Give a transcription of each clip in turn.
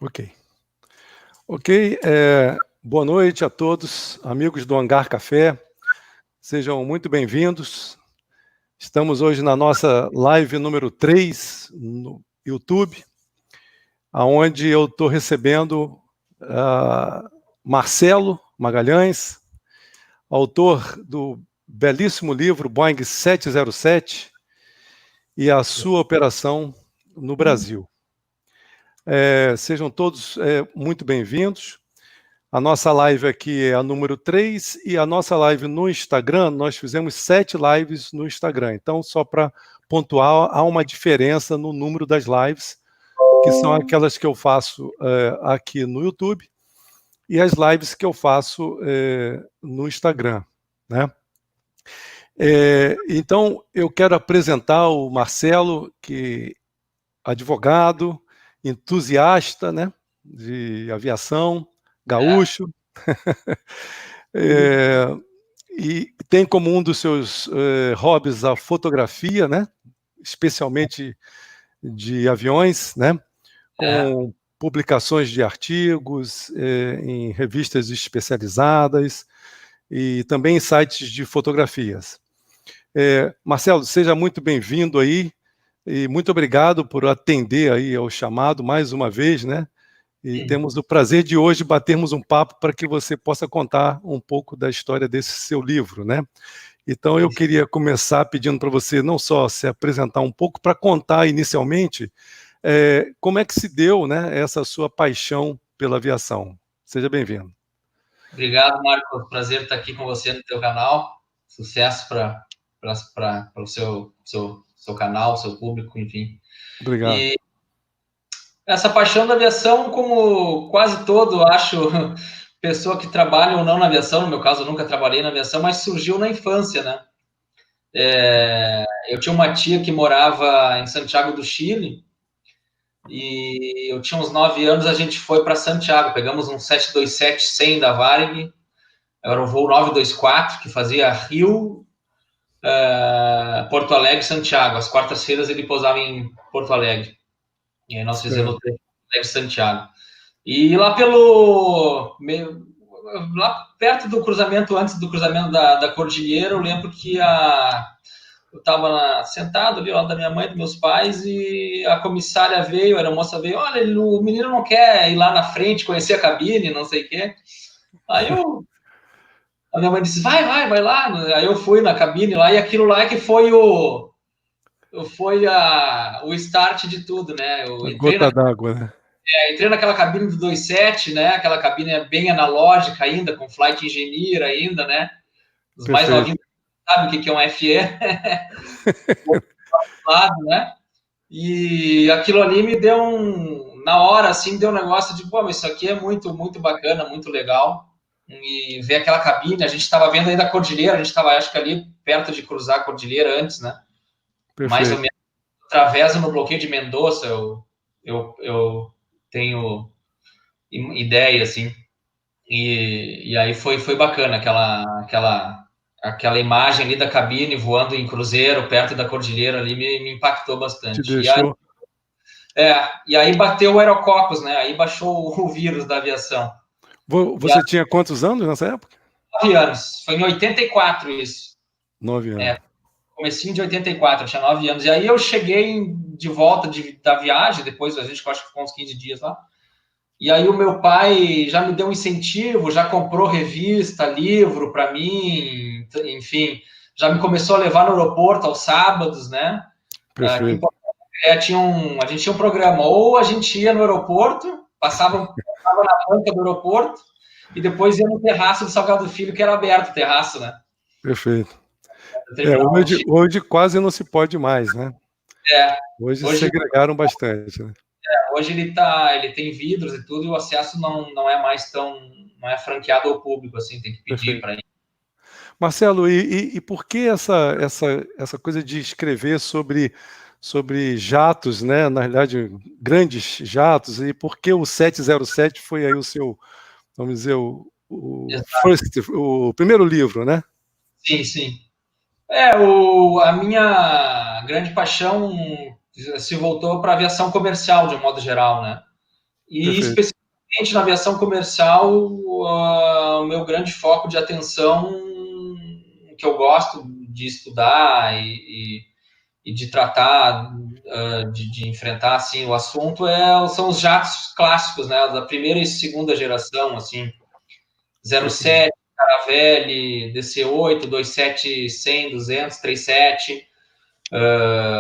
Ok. Ok, boa noite a todos, amigos do Hangar Café. Sejam muito bem-vindos. Estamos hoje na nossa live número 3 no YouTube, onde eu estou recebendo Marcelo Magalhães, autor do belíssimo livro Boeing 707 e a sua operação no Brasil. Sejam todos muito bem-vindos. A nossa live aqui é a número 3 e a nossa live no Instagram, nós fizemos 7 lives no Instagram. Então, só para pontuar, há uma diferença no número das lives, que são aquelas que eu faço aqui no YouTube e as lives que eu faço no Instagram, né? Então, eu quero apresentar o Marcelo, que é advogado, entusiasta, né, de aviação, gaúcho, e tem como um dos seus hobbies a fotografia, né, especialmente de aviões, né, com publicações de artigos em revistas especializadas e também em sites de fotografias. Marcelo, seja muito bem-vindo aí e muito obrigado por atender aí ao chamado mais uma vez, né? E temos o prazer de hoje batermos um papo para que você possa contar um pouco da história desse seu livro, né? Então eu queria começar pedindo para você não só se apresentar um pouco, para contar inicialmente como é que se deu, né, essa sua paixão pela aviação. Seja bem-vindo. Obrigado, Marco. Prazer estar aqui com você no teu canal. Sucesso para o seu canal, seu público, enfim. Obrigado. E essa paixão da aviação, como quase todo, acho, pessoa que trabalha ou não na aviação, no meu caso eu nunca trabalhei na aviação, mas surgiu na infância, né? Eu tinha uma tia que morava em Santiago do Chile e eu tinha uns 9 anos, a gente foi para Santiago, pegamos um 727-100 da Varig, era o voo 924, que fazia Rio, Porto Alegre, Santiago. Às quartas-feiras ele pousava em Porto Alegre. E aí nós fizemos Porto Alegre, Santiago. E lá lá perto do cruzamento, antes do cruzamento da Cordilheira, eu lembro que eu estava sentado ali ao lado da minha mãe, dos meus pais, e a comissária veio, a aeromoça veio, olha, o menino não quer ir lá na frente, conhecer a cabine, não sei o quê. Aí a minha mãe disse, vai lá. Aí eu fui na cabine lá, e aquilo lá que foi o start de tudo, né? Eu Gota d'água, né? Entrei naquela cabine do 27, né? Aquela cabine bem analógica ainda, com flight engineer ainda, né? Os mais novinhos sabem o que é um FE. lado, né? E aquilo ali me deu na hora, assim, deu um negócio de, pô, mas isso aqui é muito, muito bacana, muito legal. E ver aquela cabine, a gente estava vendo ainda a cordilheira, a gente estava, acho que ali, perto de cruzar a cordilheira antes, né? Perfeito. Mais ou menos, atravessa no bloqueio de Mendoza, eu tenho ideia, assim. E aí foi bacana aquela imagem ali da cabine voando em cruzeiro, perto da cordilheira ali, me impactou bastante. Te deixou... E aí bateu o aerococos, né? Aí baixou o vírus da aviação. Você tinha quantos anos nessa época? 9 anos. Foi em 84 isso. 9 anos. Comecinho de 84, eu tinha 9 anos. E aí eu cheguei de volta da viagem, depois a gente acho que ficou uns 15 dias lá. E aí o meu pai já me deu um incentivo, já comprou revista, livro para mim, enfim, já me começou a levar no aeroporto aos sábados, né? Perfeito. A gente tinha um programa, ou a gente ia no aeroporto, passava na banca do aeroporto, e depois ia no terraço do Salgado Filho, que era aberto o terraço, né? Perfeito. Hoje quase não se pode mais, né? Hoje segregaram bastante, né? Hoje ele tem vidros e tudo, e o acesso não é mais não é franqueado ao público, assim, tem que pedir para ir. Marcelo, e por que essa coisa de escrever sobre jatos, né? Na realidade, grandes jatos, e por que o 707 foi aí o seu, vamos dizer, o primeiro livro, né? Sim. A minha grande paixão se voltou para a aviação comercial, de um modo geral, né? E especificamente na aviação comercial, o meu grande foco de atenção, que eu gosto de estudar e de tratar, de enfrentar assim, o assunto, são os jatos clássicos, né, da primeira e segunda geração, assim, 07, Caravelle, DC-8, 27-100, 200, 37,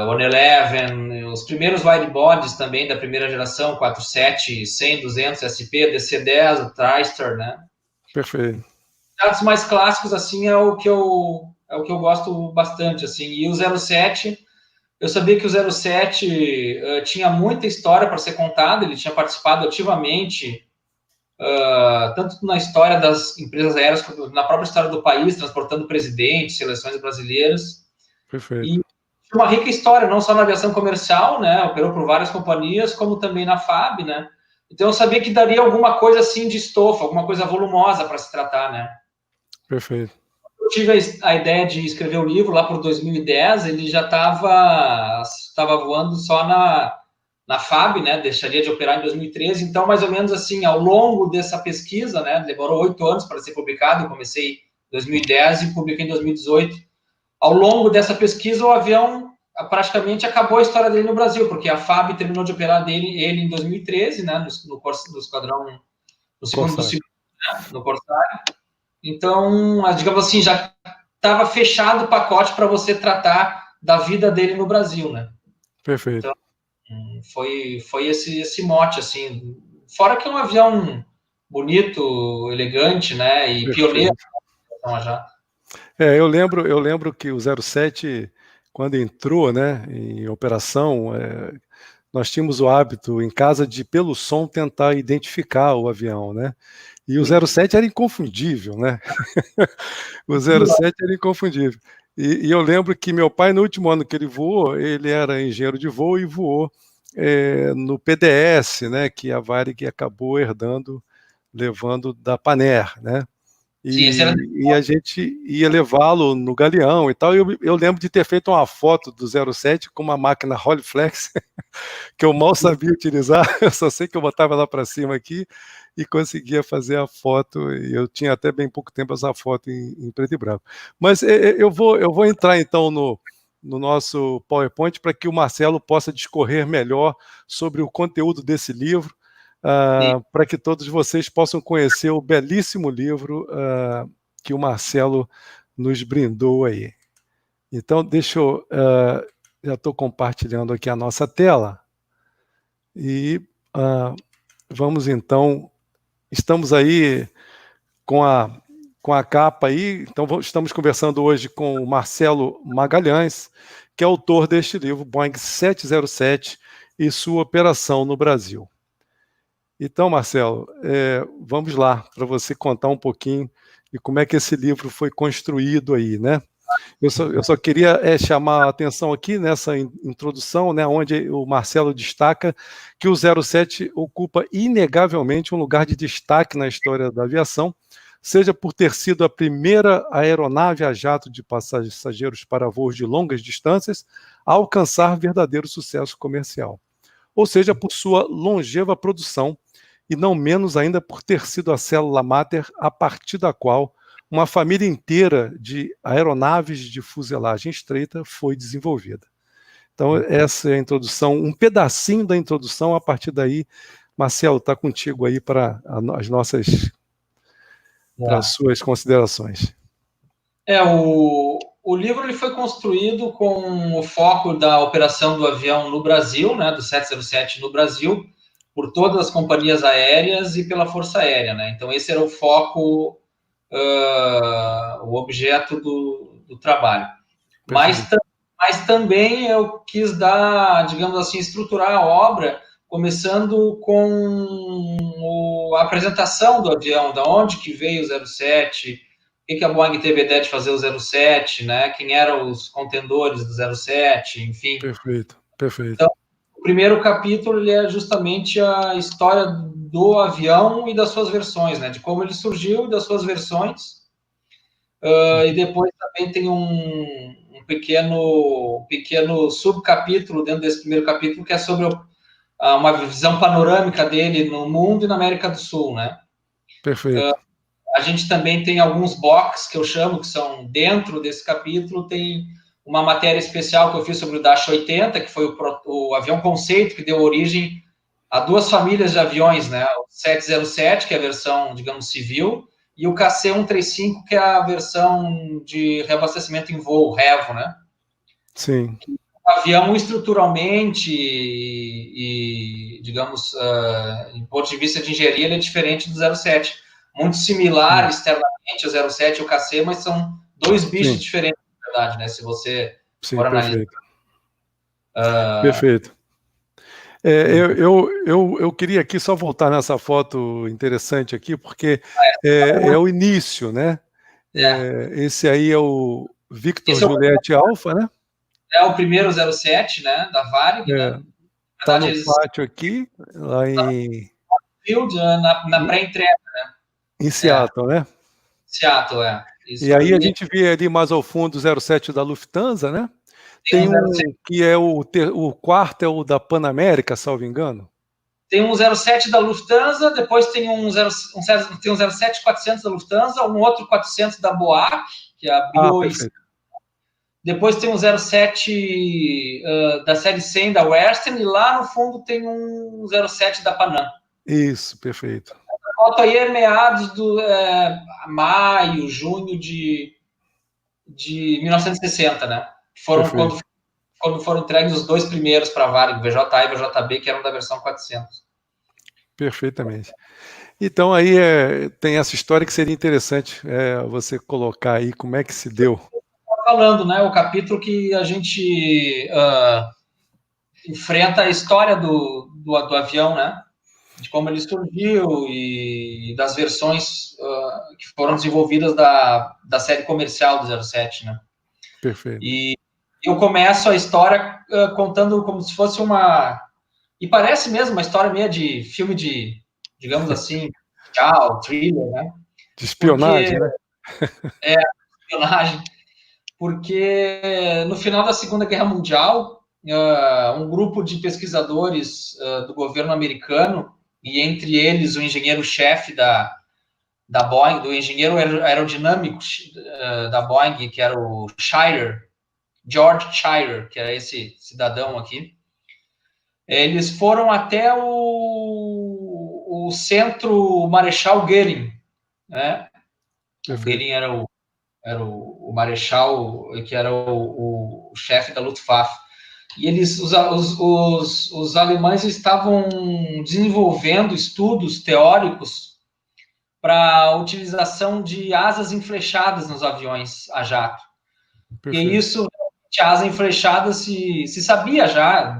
One Eleven, os primeiros widebodies também da primeira geração, 47, 100, 200, SP, DC-10, o TriStar, né? Perfeito. Os jatos mais clássicos, assim, é o que eu gosto bastante, assim, e o 07... Eu sabia que o 07 tinha muita história para ser contada, ele tinha participado ativamente, tanto na história das empresas aéreas, quanto na própria história do país, transportando presidentes, seleções brasileiras. Perfeito. E tinha uma rica história, não só na aviação comercial, né, operou por várias companhias, como também na FAB, né. Então eu sabia que daria alguma coisa assim de estofa, alguma coisa volumosa para se tratar, né. Perfeito. Eu tive a ideia de escrever o livro lá por 2010, ele já estava voando só na FAB, né? Deixaria de operar em 2013. Então, mais ou menos assim, ao longo dessa pesquisa, né? Demorou 8 anos para ser publicado. Eu comecei em 2010 e publiquei em 2018. Ao longo dessa pesquisa, o avião praticamente acabou a história dele no Brasil, porque a FAB terminou de operar ele em 2013, né? No esquadrão, no segundo, né, no Corsário. Então, digamos assim, já estava fechado o pacote para você tratar da vida dele no Brasil, né? Perfeito. Então, foi esse mote, assim. Fora que é um avião bonito, elegante, né? E pioneiro. Já. Eu lembro que o 07, quando entrou, né, em operação, nós tínhamos o hábito em casa de, pelo som, tentar identificar o avião, né? E o 07 era inconfundível, né? O 07 era inconfundível. E eu lembro que meu pai, no último ano que ele voou, ele era engenheiro de voo e voou no PDS, né? Que a Varig acabou herdando, levando da Panair, né? E a gente ia levá-lo no Galeão e tal. Eu lembro de ter feito uma foto do 07 com uma máquina Rolleiflex que eu mal sabia utilizar, eu só sei que eu botava lá para cima aqui e conseguia fazer a foto, e eu tinha até bem pouco tempo essa foto em preto e branco. Mas eu vou entrar então no nosso PowerPoint para que o Marcelo possa discorrer melhor sobre o conteúdo desse livro, para que todos vocês possam conhecer o belíssimo livro que o Marcelo nos brindou aí. Então, já estou compartilhando aqui a nossa tela. E vamos então, estamos aí com a capa aí, então estamos conversando hoje com o Marcelo Magalhães, que é autor deste livro, Boeing 707 e sua operação no Brasil. Então, Marcelo, vamos lá, para você contar um pouquinho de como é que esse livro foi construído aí, né? Eu só queria chamar a atenção aqui nessa introdução, né, onde o Marcelo destaca que o 07 ocupa inegavelmente um lugar de destaque na história da aviação, seja por ter sido a primeira aeronave a jato de passageiros para voos de longas distâncias a alcançar verdadeiro sucesso comercial, ou seja, por sua longeva produção, e não menos ainda por ter sido a célula máter a partir da qual uma família inteira de aeronaves de fuselagem estreita foi desenvolvida. Então, essa é a introdução, um pedacinho da introdução. A partir daí, Marcelo, está contigo aí para as suas considerações. O livro ele foi construído com o foco da operação do avião no Brasil, né, do 707 no Brasil, por todas as companhias aéreas e pela Força Aérea, né? Então, esse era o foco, o objeto do trabalho. Mas também eu quis dar, digamos assim, estruturar a obra, começando com a apresentação do avião, da onde que veio o 07, o que a Boeing teve a ideia de fazer o 07, né? Quem eram os contendores do 07, enfim. Perfeito. Então, o primeiro capítulo ele é justamente a história do avião e das suas versões, né? De como ele surgiu e das suas versões. E depois também tem um pequeno subcapítulo dentro desse primeiro capítulo que é sobre uma visão panorâmica dele no mundo e na América do Sul, né? Perfeito. A gente também tem alguns box que eu chamo, que são dentro desse capítulo, tem uma matéria especial que eu fiz sobre o Dash 80, que foi o avião conceito que deu origem a duas famílias de aviões, né? O 707, que é a versão, digamos, civil, e o KC-135, que é a versão de reabastecimento em voo, REVO, né? Sim. O avião estruturalmente e digamos, em ponto de vista de engenharia, ele é diferente do 07. Muito similar externamente ao 07 e o KC, mas são dois bichos diferentes, na verdade, né? Se você for analisar. Perfeito. Perfeito. Eu queria aqui só voltar nessa foto interessante aqui, porque é o início, né? Esse aí é o Victor Juliette Alpha, né? É o primeiro 07, né? Da Varig, né? Está no pátio aqui, lá em... Field, na pré-entrega, né? Em Seattle, né? Seattle, é. Isso e aí a gente vê ali mais ao fundo o 07 da Lufthansa, né? Tem um que é o quarto, é o da Pan América, salvo engano. Tem um 07 da Lufthansa, depois tem um 07-400 da Lufthansa, um outro 400 da Boeing, que é a Bio. Depois tem um 07 da série 100 da Western, e lá no fundo tem um 07 da Panam. Isso, perfeito. A foto aí é meados do maio, junho de 1960, né? Foram quando foram entregues os dois primeiros para a Varig, VJA e VJB, que eram da versão 400. Perfeitamente. Então aí tem essa história que seria interessante você colocar aí como é que se deu. Falando, né? O capítulo que a gente enfrenta a história do avião, né? De como ele surgiu e das versões que foram desenvolvidas da série comercial do 07, né? Perfeito. E eu começo a história contando como se fosse uma... E parece mesmo uma história meio de filme de, digamos assim, thriller, né? De espionagem, né? Espionagem. Porque no final da Segunda Guerra Mundial, um grupo de pesquisadores do governo americano, e entre eles o engenheiro-chefe da Boeing, do engenheiro aerodinâmico da Boeing, que era o Schreier, George Schreier, que era esse cidadão aqui, eles foram até o centro Marechal Goering, né? O Goering era o marechal, que era o chefe da Luftwaffe. E eles, os alemães estavam desenvolvendo estudos teóricos para a utilização de asas enflechadas nos aviões a jato. Perfeito. E isso, a asa enflechada se sabia já,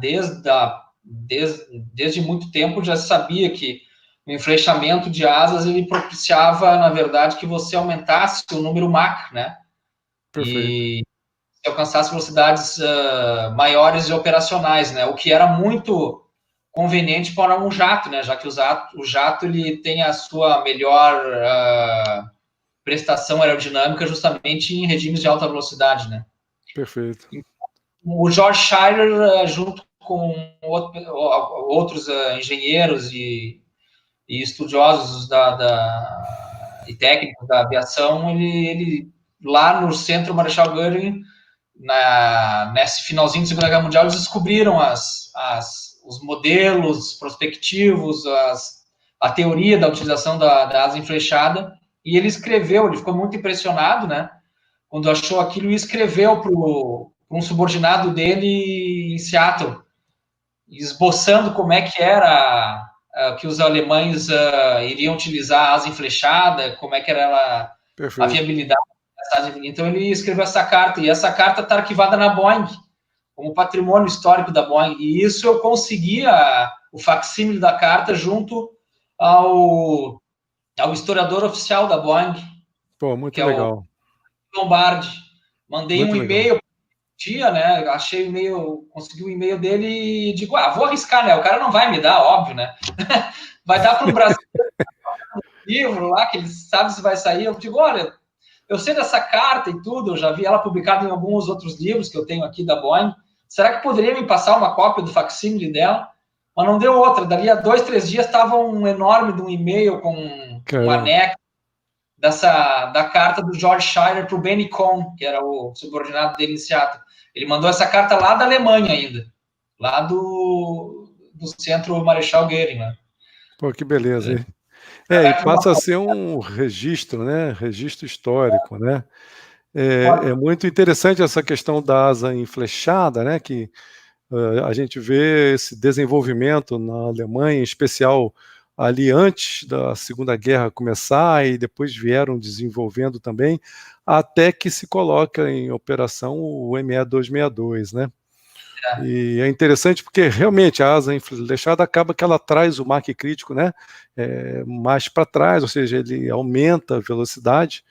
desde muito tempo já se sabia que o enflechamento de asas ele propiciava, na verdade, que você aumentasse o número Mach, né? Perfeito. E alcançasse velocidades maiores e operacionais, né? O que era muito conveniente para um jato, né? Já que o jato ele tem a sua melhor prestação aerodinâmica justamente em regimes de alta velocidade, né? Perfeito. O George Schreier, junto com outros engenheiros e estudiosos e técnicos da aviação, ele lá no centro Marechal Goering, nesse finalzinho da Segunda Guerra Mundial, eles descobriram os modelos prospectivos, a teoria da utilização da asa enflechada, e ele ficou muito impressionado, né, quando achou aquilo, e escreveu para um subordinado dele em Seattle, esboçando como é que era que os alemães iriam utilizar a asa enflechada, como é que era a viabilidade. Então ele escreveu essa carta, e essa carta está arquivada na Boeing, como patrimônio histórico da Boeing, e isso eu consegui o facsímile da carta junto ao historiador oficial da Boeing. Pô, muito legal. O Lombardi. Mandei um e-mail dia, né? Achei o e-mail, consegui o e-mail dele e digo, vou arriscar, né? O cara não vai me dar, óbvio, né? Vai dar para um brasileiro livro lá, que ele sabe se vai sair. Eu digo, olha, eu sei dessa carta e tudo, eu já vi ela publicada em alguns outros livros que eu tenho aqui da Boeing. Será que poderia me passar uma cópia do facsímile dela? mas não deu outra. Dali a 2, 3 dias estava um enorme de um e-mail com um anexo da carta do George Schiller para o Benny Cohn, que era o subordinado dele em Seattle. Ele mandou essa carta lá da Alemanha ainda, lá do centro Marechal Goering, né? Pô, que beleza, hein? E passa a ser um registro, né? Registro histórico, né? É muito interessante essa questão da asa enflechada, né? Que a gente vê esse desenvolvimento na Alemanha, em especial ali antes da Segunda Guerra começar, e depois vieram desenvolvendo também, até que se coloca em operação o ME-262, né? E é interessante porque realmente a asa enflechada acaba que ela traz o Mach crítico, né, mais para trás, ou seja, ele aumenta a velocidade,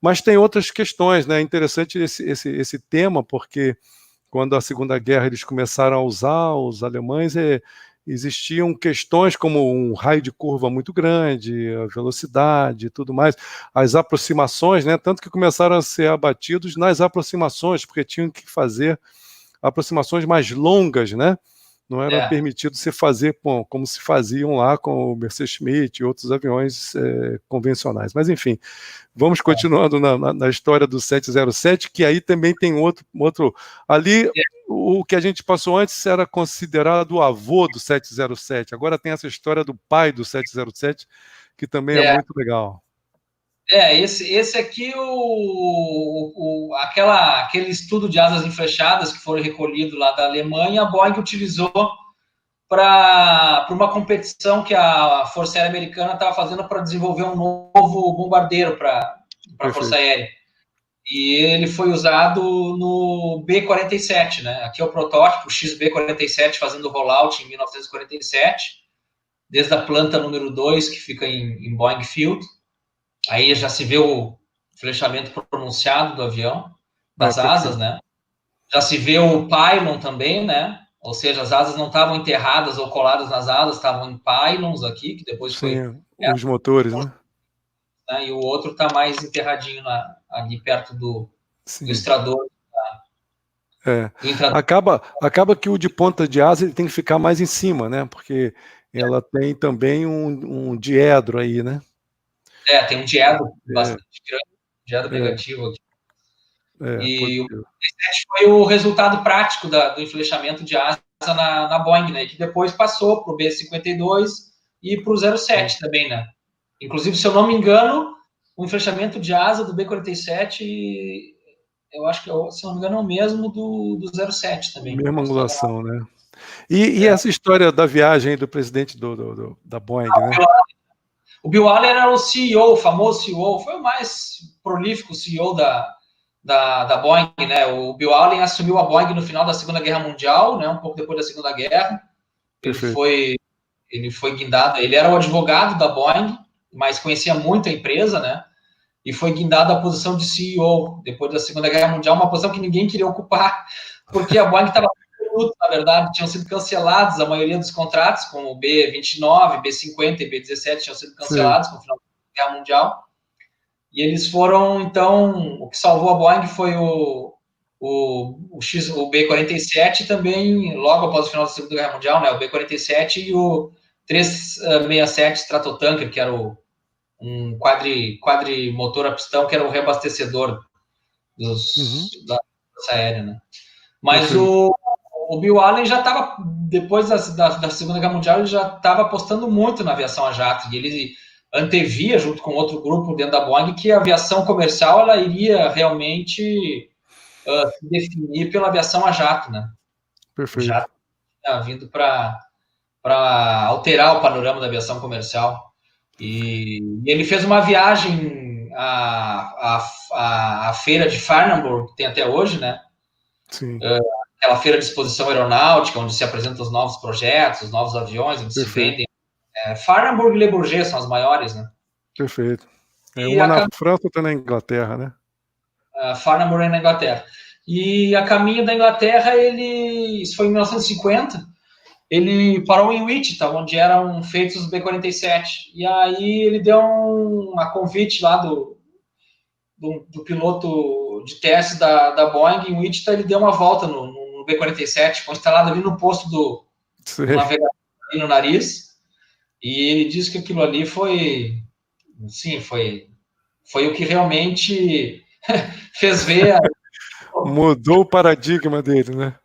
mas tem outras questões, né? É interessante esse tema, porque quando a Segunda Guerra eles começaram a usar, os alemães, existiam questões como um raio de curva muito grande, a velocidade e tudo mais, as aproximações, né? Tanto que começaram a ser abatidos nas aproximações, porque tinham que fazer aproximações mais longas, né? Não era permitido se fazer como se faziam lá com o Messerschmitt e outros aviões convencionais. Mas, enfim, vamos continuando na história do 707, que aí também tem outro ali, o que a gente passou antes era considerado o avô do 707, agora tem essa história do pai do 707, que também é muito legal. Esse aqui, aquele estudo de asas enflechadas que foi recolhido lá da Alemanha, a Boeing utilizou para uma competição que a Força Aérea Americana estava fazendo para desenvolver um novo bombardeiro para a Força Aérea. E ele foi usado no B-47, né? Aqui é o protótipo, o XB-47, fazendo rollout em 1947, desde a planta número 2, que fica em Boeing Field. Aí já se vê o flechamento pronunciado do avião, das asas, né? Já se vê o pylon também, né? Ou seja, as asas não estavam enterradas ou coladas nas asas, estavam em pylons aqui, que depois foi... os motores, né? E o outro está mais enterradinho ali perto do estrador. Acaba que o de ponta de asa ele tem que ficar mais em cima, né? Porque ela tem também um diedro aí, né? Tem um diedro bastante grande, diedro negativo aqui. E o 7 foi o resultado prático do enflechamento de asa na Boeing, né? Que depois passou para o B-52 e para o 07 também, né? Inclusive, se eu não me engano, o enflechamento de asa do B-47, eu acho que, se eu não me engano, é o mesmo do 07 também. Mesma angulação, né? E essa história da viagem do presidente da Boeing, né? O Bill Allen era o CEO, o famoso CEO, foi o mais prolífico CEO da Boeing, né? O Bill Allen assumiu a Boeing no final da Segunda Guerra Mundial, né? Um pouco depois da Segunda Guerra. Ele foi guindado, ele era o advogado da Boeing, mas conhecia muito a empresa, né? E foi guindado à posição de CEO depois da Segunda Guerra Mundial, uma posição que ninguém queria ocupar, porque a Boeing estava na verdade, tinham sido cancelados a maioria dos contratos, como o B-29, B-50 e B-17 tinham sido cancelados com o final da Guerra Mundial. E eles foram, então, o que salvou a Boeing foi o B-47 também, logo após o final da Segunda Guerra Mundial, né, o B-47 e o 367 Stratotanker, que era um quadrimotor a pistão, que era o reabastecedor da Força Aérea, né. Mas o Bill Allen já estava, depois da Segunda Guerra Mundial, ele já estava apostando muito na aviação a jato, e ele antevia, junto com outro grupo dentro da Boeing, que a aviação comercial ela iria realmente se definir pela aviação a jato, né? Perfeito. O jato tinha vindo para alterar o panorama da aviação comercial. E ele fez uma viagem à feira de Farnborough, que tem até hoje, né? Sim. Aquela feira de exposição aeronáutica, onde se apresentam os novos projetos, os novos aviões, onde se vendem. Farnborough e Le Bourget são as maiores, né? Perfeito. Uma na França, outra na Inglaterra, né? Farnborough é na Inglaterra. E a caminho da Inglaterra, isso foi em 1950, ele parou em Wichita, onde eram feitos os B-47. E aí ele deu a convite lá do piloto de teste da Boeing em Wichita, ele deu uma volta no B-47, foi instalado ali no posto do navegador no nariz, e ele disse que aquilo ali foi, sim, foi o que realmente fez ver Mudou o paradigma dele, né?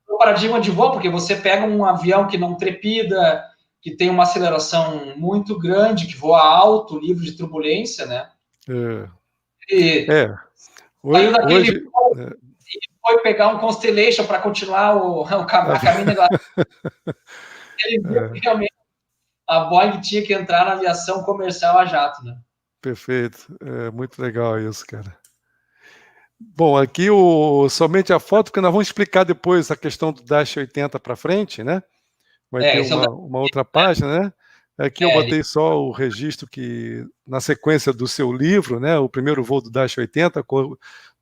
o paradigma de voo, porque você pega um avião que não trepida, que tem uma aceleração muito grande, que voa alto, livre de turbulência, né? E É. saiu daquele Hoje, voo e foi pegar um Constellation para continuar a caminho da ele viu que realmente a Boeing tinha que entrar na aviação comercial a jato, né? perfeito. É muito legal isso, cara. Bom, aqui somente a foto, porque nós vamos explicar depois a questão do Dash 80 para frente, né? Vai ter Esse é o uma outra página, né? Aqui eu ele, botei só o registro que, na sequência do seu livro, né? O primeiro voo do Dash 80,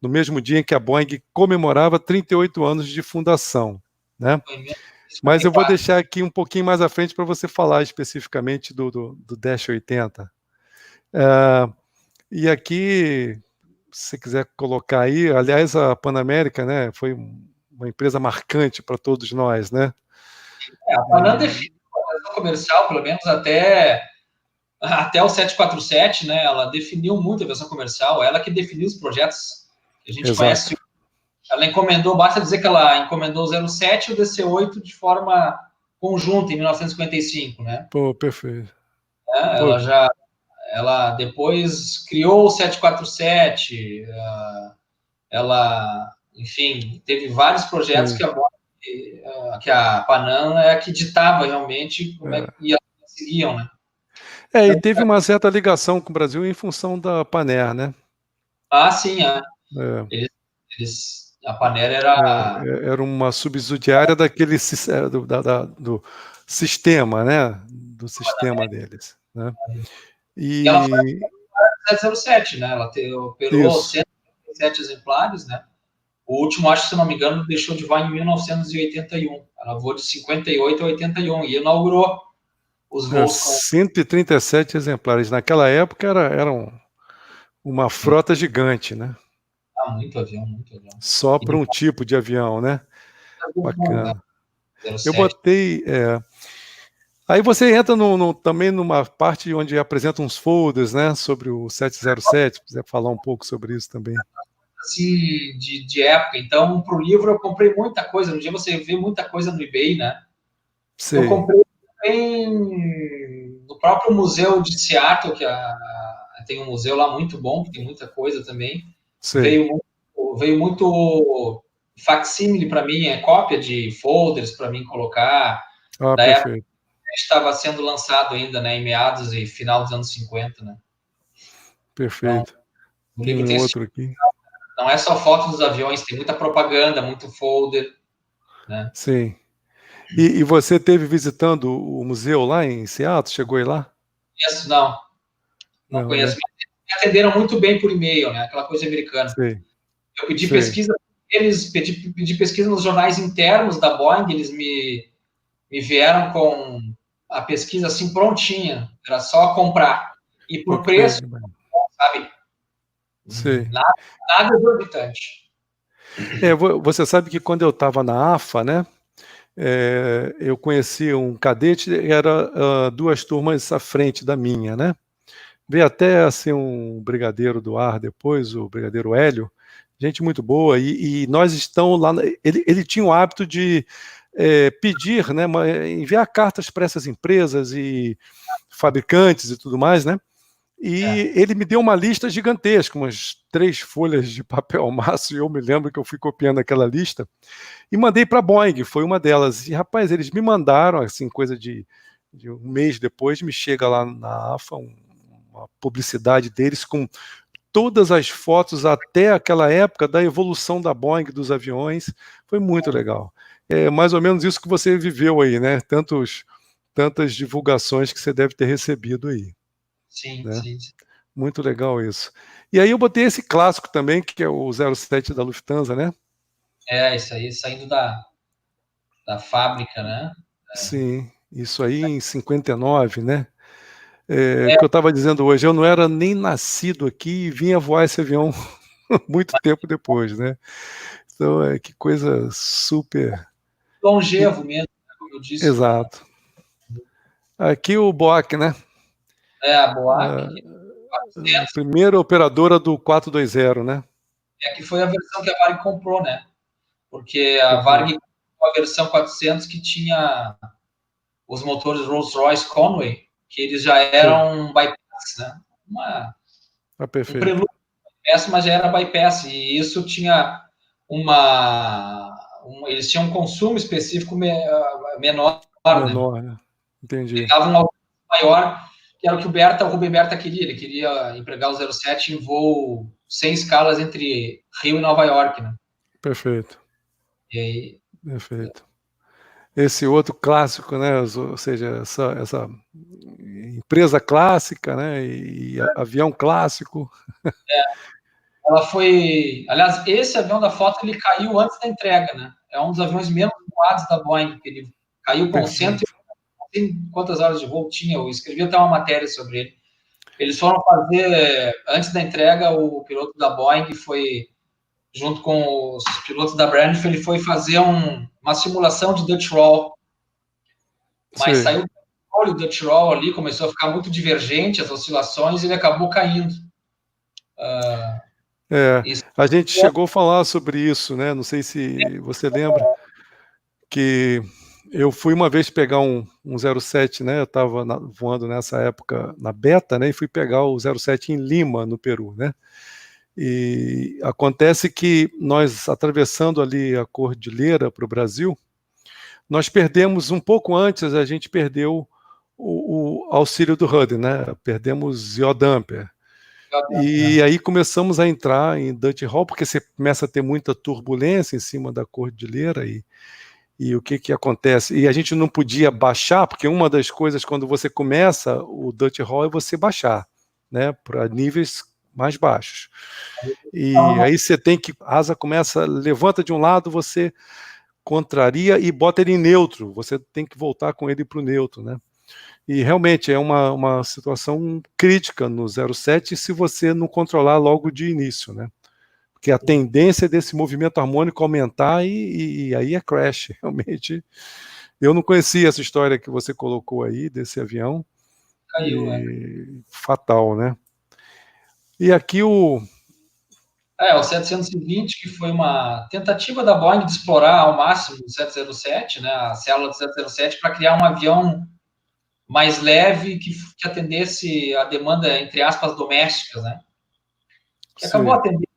no mesmo dia em que a Boeing comemorava 38 anos de fundação, né? foi em Mas eu vou 1954. deixar aqui um pouquinho mais à frente para você falar especificamente do Dash 80. E aqui, se você quiser colocar aí, aliás, a Panamérica, né, foi uma empresa marcante para todos nós, né? A Panam definiu a aviação comercial, pelo menos até o 747, né? Ela definiu muito a aviação comercial, ela que definiu os projetos que a gente Exato. conhece. Ela encomendou, basta dizer que ela encomendou o 07 e o DC-8 de forma conjunta em 1955, né? Pô, perfeito. Pô, Ela depois criou o 747, ela, enfim, teve vários projetos sim. que a Panam é a que ditava realmente como é É. que ia seguiam, né? E teve uma certa ligação com o Brasil em função da Paner, né? Sim, É, a Panera era era uma subsidiária daquele do sistema, né? Do sistema deles, né? e ela foi E 707, né? Ela operou isso. 107 exemplares, né? O último, acho que se não me engano, deixou de voar em 1981. Ela voou de 58 a 81 e inaugurou os voos com 137 exemplares. Naquela época eram uma frota gigante, né? muito avião, muito avião. Só E para um tipo de avião, né? muito bom, né? Bacana. Eu 07. botei. Aí você entra também numa parte onde apresenta uns folders, né? Sobre o 707. Se quiser falar um pouco sobre isso também. Assim, de época. Então, para o livro eu comprei muita coisa. Um dia você vê muita coisa no eBay, né? Eu Sei, comprei também no próprio museu de Seattle, tem um museu lá muito bom, que tem muita coisa também. sei. Veio muito facsímile para mim, cópia de folders para mim colocar, Ah, da época perfeito. que estava sendo lançado ainda, né, em meados e final dos anos 50, né? Então, Perfeito. o Tem livro um tem outro aqui. não é só foto dos aviões, tem muita propaganda, muito folder, né? Sim. E você teve visitando o museu lá em Seattle? Chegou aí lá? Conheço, não Não, conheço. né? Me atenderam muito bem por e-mail, né? Aquela coisa americana. Sei, Eu pedi sei. pesquisa, pedi pesquisa nos jornais internos da Boeing, eles me vieram com a pesquisa assim prontinha, era só comprar. E Pô, por preço, sabe? sei. Nada exorbitante. Você sabe que quando eu estava na AFA, né? Eu conheci um cadete, era duas turmas à frente da minha, né? Veio até assim um brigadeiro do ar depois, o brigadeiro Hélio, gente muito boa, e nós estamos lá. Ele tinha o hábito de pedir, né, enviar cartas para essas empresas e fabricantes e tudo mais, né? É. E ele me deu uma lista gigantesca, umas 3 folhas de papel maço, e eu me lembro que eu fui copiando aquela lista e mandei para a Boeing, foi uma delas. E, rapaz, eles me mandaram, assim, coisa de um mês depois, me chega lá na AFA uma publicidade deles com todas as fotos até aquela época da evolução da Boeing, dos aviões. Foi muito legal. É mais ou menos isso que você viveu aí, né? Tantas divulgações que você deve ter recebido aí, Sim, né? sim. Muito legal isso. E aí eu botei esse clássico também, que é o 07 da Lufthansa, né? Isso aí, saindo da fábrica, né? Sim, isso aí em 59, né? É, Que eu estava dizendo hoje, eu não era nem nascido aqui e vinha voar esse avião muito tempo depois, né? Então, que coisa super. longevo mesmo, como eu disse, Exato. Aqui o BOAC, né? A BOAC, A primeira operadora do 420, né? Que foi a versão que a Varg comprou, né? Porque a Varg comprou a versão 400 que tinha os motores Rolls-Royce Conway, que eles já eram bypass, né? Um prelúdio bypass, mas já era bypass, e isso tinha eles tinham um consumo específico menor, né? Entendi. Eles davam um alcance maior, que era o que o Rubem Berta queria. Ele queria empregar o 07 em voo sem escalas entre Rio e Nova York, né? Perfeito. E aí... Perfeito. Esse outro clássico, né? Ou seja, essa empresa clássica, né? E avião clássico. Ela foi... Aliás, esse avião da foto, ele caiu antes da entrega, né? É um dos aviões menos voados da Boeing. Ele caiu com 100 quantas horas de voo tinha. Eu escrevi até uma matéria sobre ele. Eles foram fazer, antes da entrega, o piloto da Boeing foi, junto com os pilotos da Braniff, ele foi fazer uma simulação de Dutch Roll. Mas saiu o Dutch Roll ali, começou a ficar muito divergente, as oscilações, e ele acabou caindo. A gente chegou a falar sobre isso, né? Não sei se você lembra, que eu fui uma vez pegar um 07, né? Eu estava voando nessa época na Beta, né? E fui pegar o 07 em Lima, no Peru, né? E acontece que nós, atravessando ali a Cordilheira para o Brasil, nós perdemos um pouco antes, a gente perdeu o auxílio do HUD, né? Perdemos Iodamper. E aí começamos a entrar em Dutch Hall, porque você começa a ter muita turbulência em cima da cordilheira e o que acontece? E a gente não podia baixar, porque uma das coisas quando você começa o Dutch Hall é você baixar, né, para níveis mais baixos. E aí você tem que, a asa começa, levanta de um lado, você contraria e bota ele em neutro, você tem que voltar com ele para o neutro, né? E realmente é uma situação crítica no 07 se você não controlar logo de início, né? Porque a tendência é desse movimento harmônico aumentar e aí é crash, realmente. Eu não conhecia essa história que você colocou aí desse avião. Caiu, fatal, né? E aqui o 720, que foi uma tentativa da Boeing de explorar ao máximo o 707, né, a célula do 707, para criar um avião mais leve que atendesse a demanda, entre aspas, domésticas, né? Que acabou atendendo,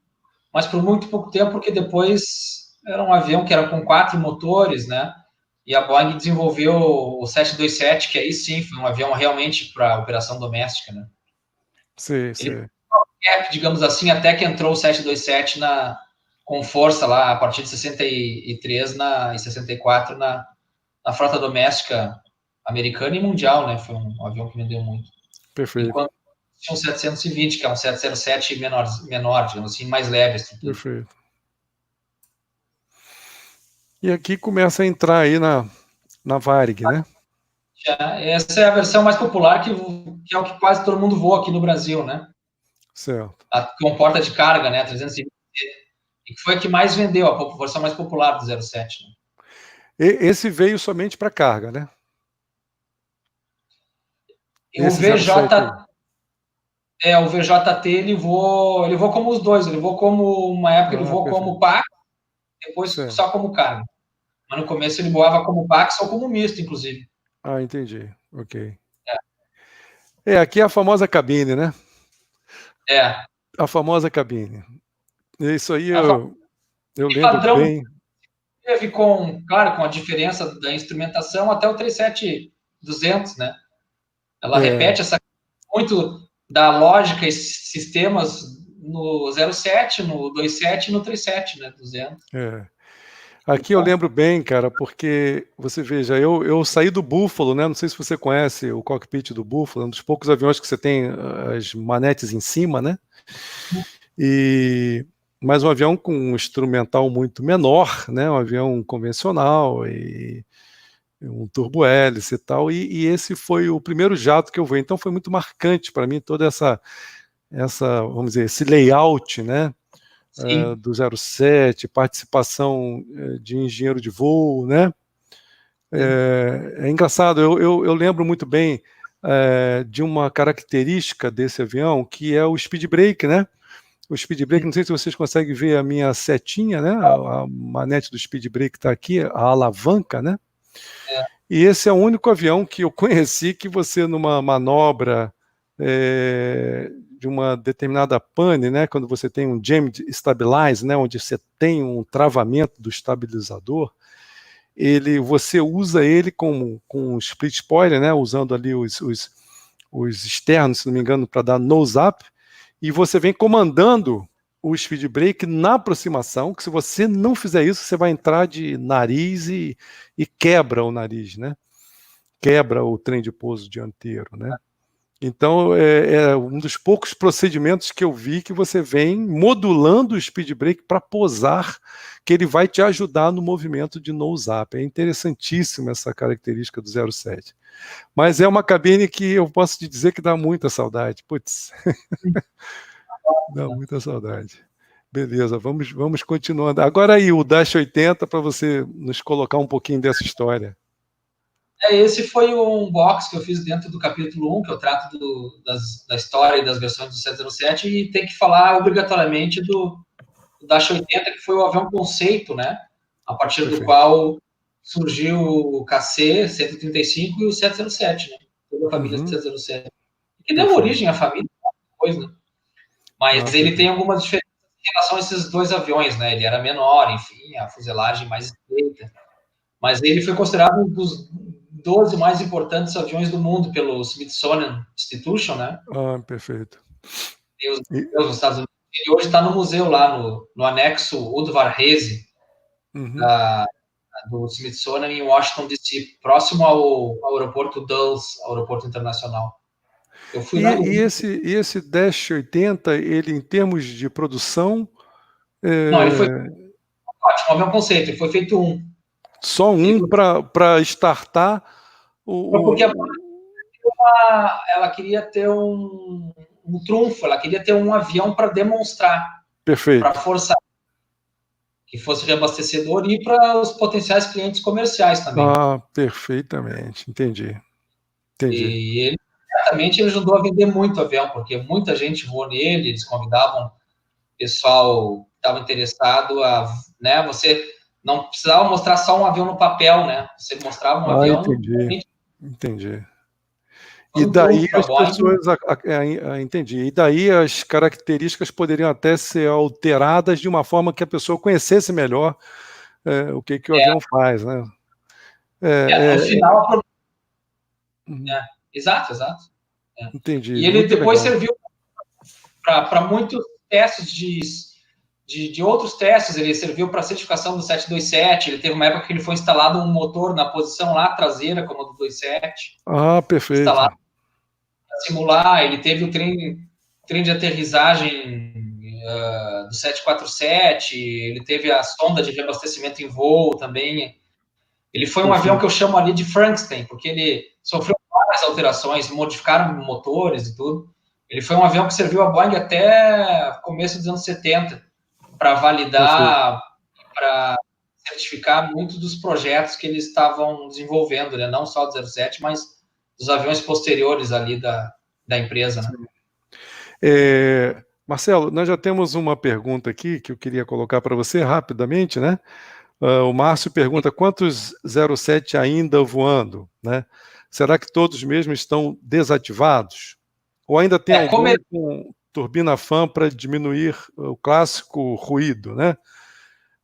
mas por muito pouco tempo, porque depois era um avião que era com 4 motores, né? E a Boeing desenvolveu o 727, que aí sim foi um avião realmente para operação doméstica, né? Ele, digamos assim, até que entrou o 727 com força lá, a partir de 63 e 64 na frota doméstica americana e mundial, né? Foi um avião que vendeu muito. Perfeito. Enquanto tinha um 720, que é um 707 menor, digamos assim, mais leve a estrutura. Perfeito. E aqui começa a entrar aí na Varig, né? Essa é a versão mais popular, que é o que quase todo mundo voa aqui no Brasil, né? Certo. Com porta de carga, né? 320. E que foi a que mais vendeu, a versão mais popular do 07. Né? Esse veio somente para carga, né? O VJT, ele voa como os dois. Ele voa como, uma época, ele voou como Pax, depois só como carga. Mas no começo ele voava como Pax ou como misto, inclusive. Ah, entendi. Ok. Aqui é a famosa cabine, né? A famosa cabine. Isso aí eu lembro padrão, bem. Teve claro, com a diferença da instrumentação até o 37200, né? Ela repete muito da lógica e sistemas no 07, no 27 e no 37, né? 200. Aqui eu lembro bem, cara, porque você veja, eu saí do Buffalo, né? Não sei se você conhece o cockpit do Buffalo, um dos poucos aviões que você tem as manetes em cima, né? Mas um avião com um instrumental muito menor, né? Um avião convencional e um turbo-hélice e tal. E esse foi o primeiro jato que eu vi. Então foi muito marcante para mim toda essa, vamos dizer, esse layout, né? Do 07, participação de engenheiro de voo, né? É engraçado, eu lembro muito bem de uma característica desse avião, que é o speed brake, né? O speed brake, não sei se vocês conseguem ver a minha setinha, né? A manete do speed brake está aqui, a alavanca, né? E esse é o único avião que eu conheci que você, numa manobra de uma determinada pane, né? Quando você tem um jammed stabilize, né? Onde você tem um travamento do estabilizador, você usa ele com split spoiler, né? Usando ali os externos, se não me engano, para dar nose up, e você vem comandando o speed brake na aproximação, que se você não fizer isso, você vai entrar de nariz e quebra o nariz, né? Quebra o trem de pouso dianteiro, né? Então, é um dos poucos procedimentos que eu vi que você vem modulando o speed brake para posar, que ele vai te ajudar no movimento de nose-up. É interessantíssima essa característica do 07. Mas é uma cabine que eu posso te dizer que dá muita saudade. Putz, dá muita saudade. Beleza, vamos continuando. Agora aí, o Dash 80, para você nos colocar um pouquinho dessa história. Esse foi um box que eu fiz dentro do capítulo 1, que eu trato da história e das versões do 707, e tem que falar obrigatoriamente do Dash 80, que foi o avião conceito, né? A partir do qual surgiu o KC 135 e o 707, né? Toda a família 707. Que deu origem à família depois, né? Mas ele tem algumas diferenças em relação a esses dois aviões, né? Ele era menor, enfim, a fuselagem mais estreita. Mas ele foi considerado um dos 12 mais importantes aviões do mundo pelo Smithsonian Institution, né? Perfeito. Nos Estados Unidos. Ele hoje está no museu lá, no anexo Udvar Hazy, do Smithsonian em Washington, D.C., próximo ao aeroporto Dulles, aeroporto internacional. Eu fui lá e esse Dash 80, ele em termos de produção... Não, ele foi ótimo, avião conceito, ele foi feito um. Só um para startar Porque ela queria ter um trunfo, ela queria ter um avião para demonstrar, para forçar que fosse reabastecedor e para os potenciais clientes comerciais também. Perfeitamente, entendi. E ele, certamente, ele ajudou a vender muito avião, porque muita gente voou nele, eles convidavam pessoal que estava interessado né, você não precisava mostrar só um avião no papel, né? Você mostrava um avião... Entendi. E daí as pessoas... Entendi. E daí as características poderiam até ser alteradas de uma forma que a pessoa conhecesse melhor o que o avião faz, né? No final... Exato. Entendi. E ele depois serviu para muitos testes de outros testes. Ele serviu para a certificação do 727. Ele teve uma época que ele foi instalado um motor na posição lá traseira, como a do 27. Perfeito. Instalado para simular. Ele teve o trem de aterrissagem do 747. Ele teve a sonda de reabastecimento em voo também. Ele foi um avião que eu chamo ali de Frankenstein, porque ele sofreu várias alterações, modificaram motores e tudo. Ele foi um avião que serviu a Boeing até começo dos anos 70 para validar, para certificar muitos dos projetos que eles estavam desenvolvendo, né? Não só do 07, mas dos aviões posteriores ali da empresa, né? Marcelo, nós já temos uma pergunta aqui que eu queria colocar para você rapidamente, né? O Márcio pergunta, quantos 07 ainda voando, né? Será que todos mesmo estão desativados? Ou ainda tem algum com turbina fan para diminuir o clássico ruído, né?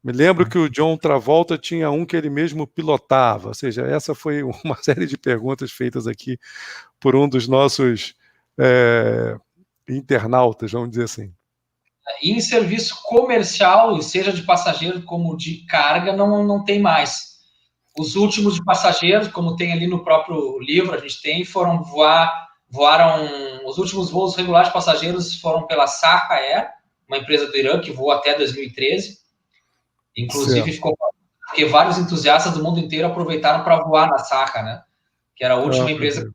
Me lembro que o John Travolta tinha um que ele mesmo pilotava, ou seja, essa foi uma série de perguntas feitas aqui por um dos nossos internautas, vamos dizer assim. E em serviço comercial, seja de passageiro como de carga, não tem mais. Os últimos de passageiros, como tem ali no próprio livro, a gente tem, voaram, os últimos voos regulares de passageiros foram pela Saha Air, uma empresa do Irã que voou até 2013. Inclusive, ficou porque vários entusiastas do mundo inteiro aproveitaram para voar na Saha, né? Que era a última empresa.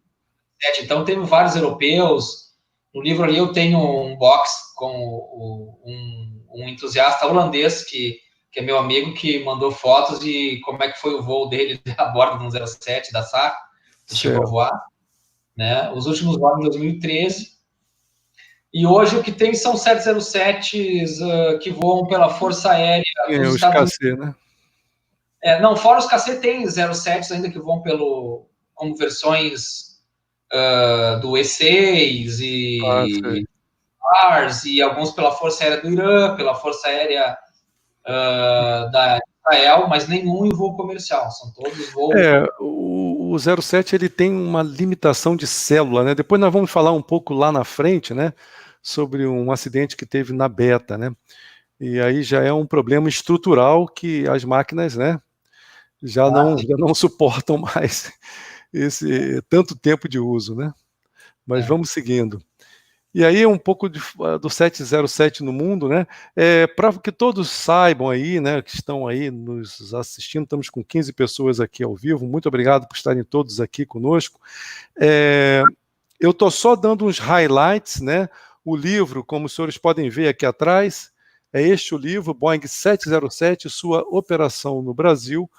Então, teve vários europeus. No livro ali eu tenho um box com um entusiasta holandês que que é meu amigo, que mandou fotos de como é que foi o voo dele a bordo do 07 da SAR, que chegou a voar, né? Os últimos voos em 2013. E hoje o que tem são 707s que voam pela Força Aérea dos Os Estados Unidos. KC, né? Não, fora os KC, tem 07s ainda que voam como versões do E6 e Mars, e alguns pela Força Aérea do Irã, pela Força Aérea da Israel, mas nenhum em voo comercial, são todos voos. O 07 ele tem uma limitação de célula, né? Depois nós vamos falar um pouco lá na frente, né, sobre um acidente que teve na Beta, né? E aí já é um problema estrutural que as máquinas, né, já não suportam mais esse tanto tempo de uso, né? Mas vamos seguindo. E aí um pouco do 707 no mundo, né? Para que todos saibam aí, né, que estão aí nos assistindo, estamos com 15 pessoas aqui ao vivo, muito obrigado por estarem todos aqui conosco. Eu estou só dando uns highlights, né? O livro, como os senhores podem ver aqui atrás, é este o livro, Boeing 707, Sua Operação no Brasil.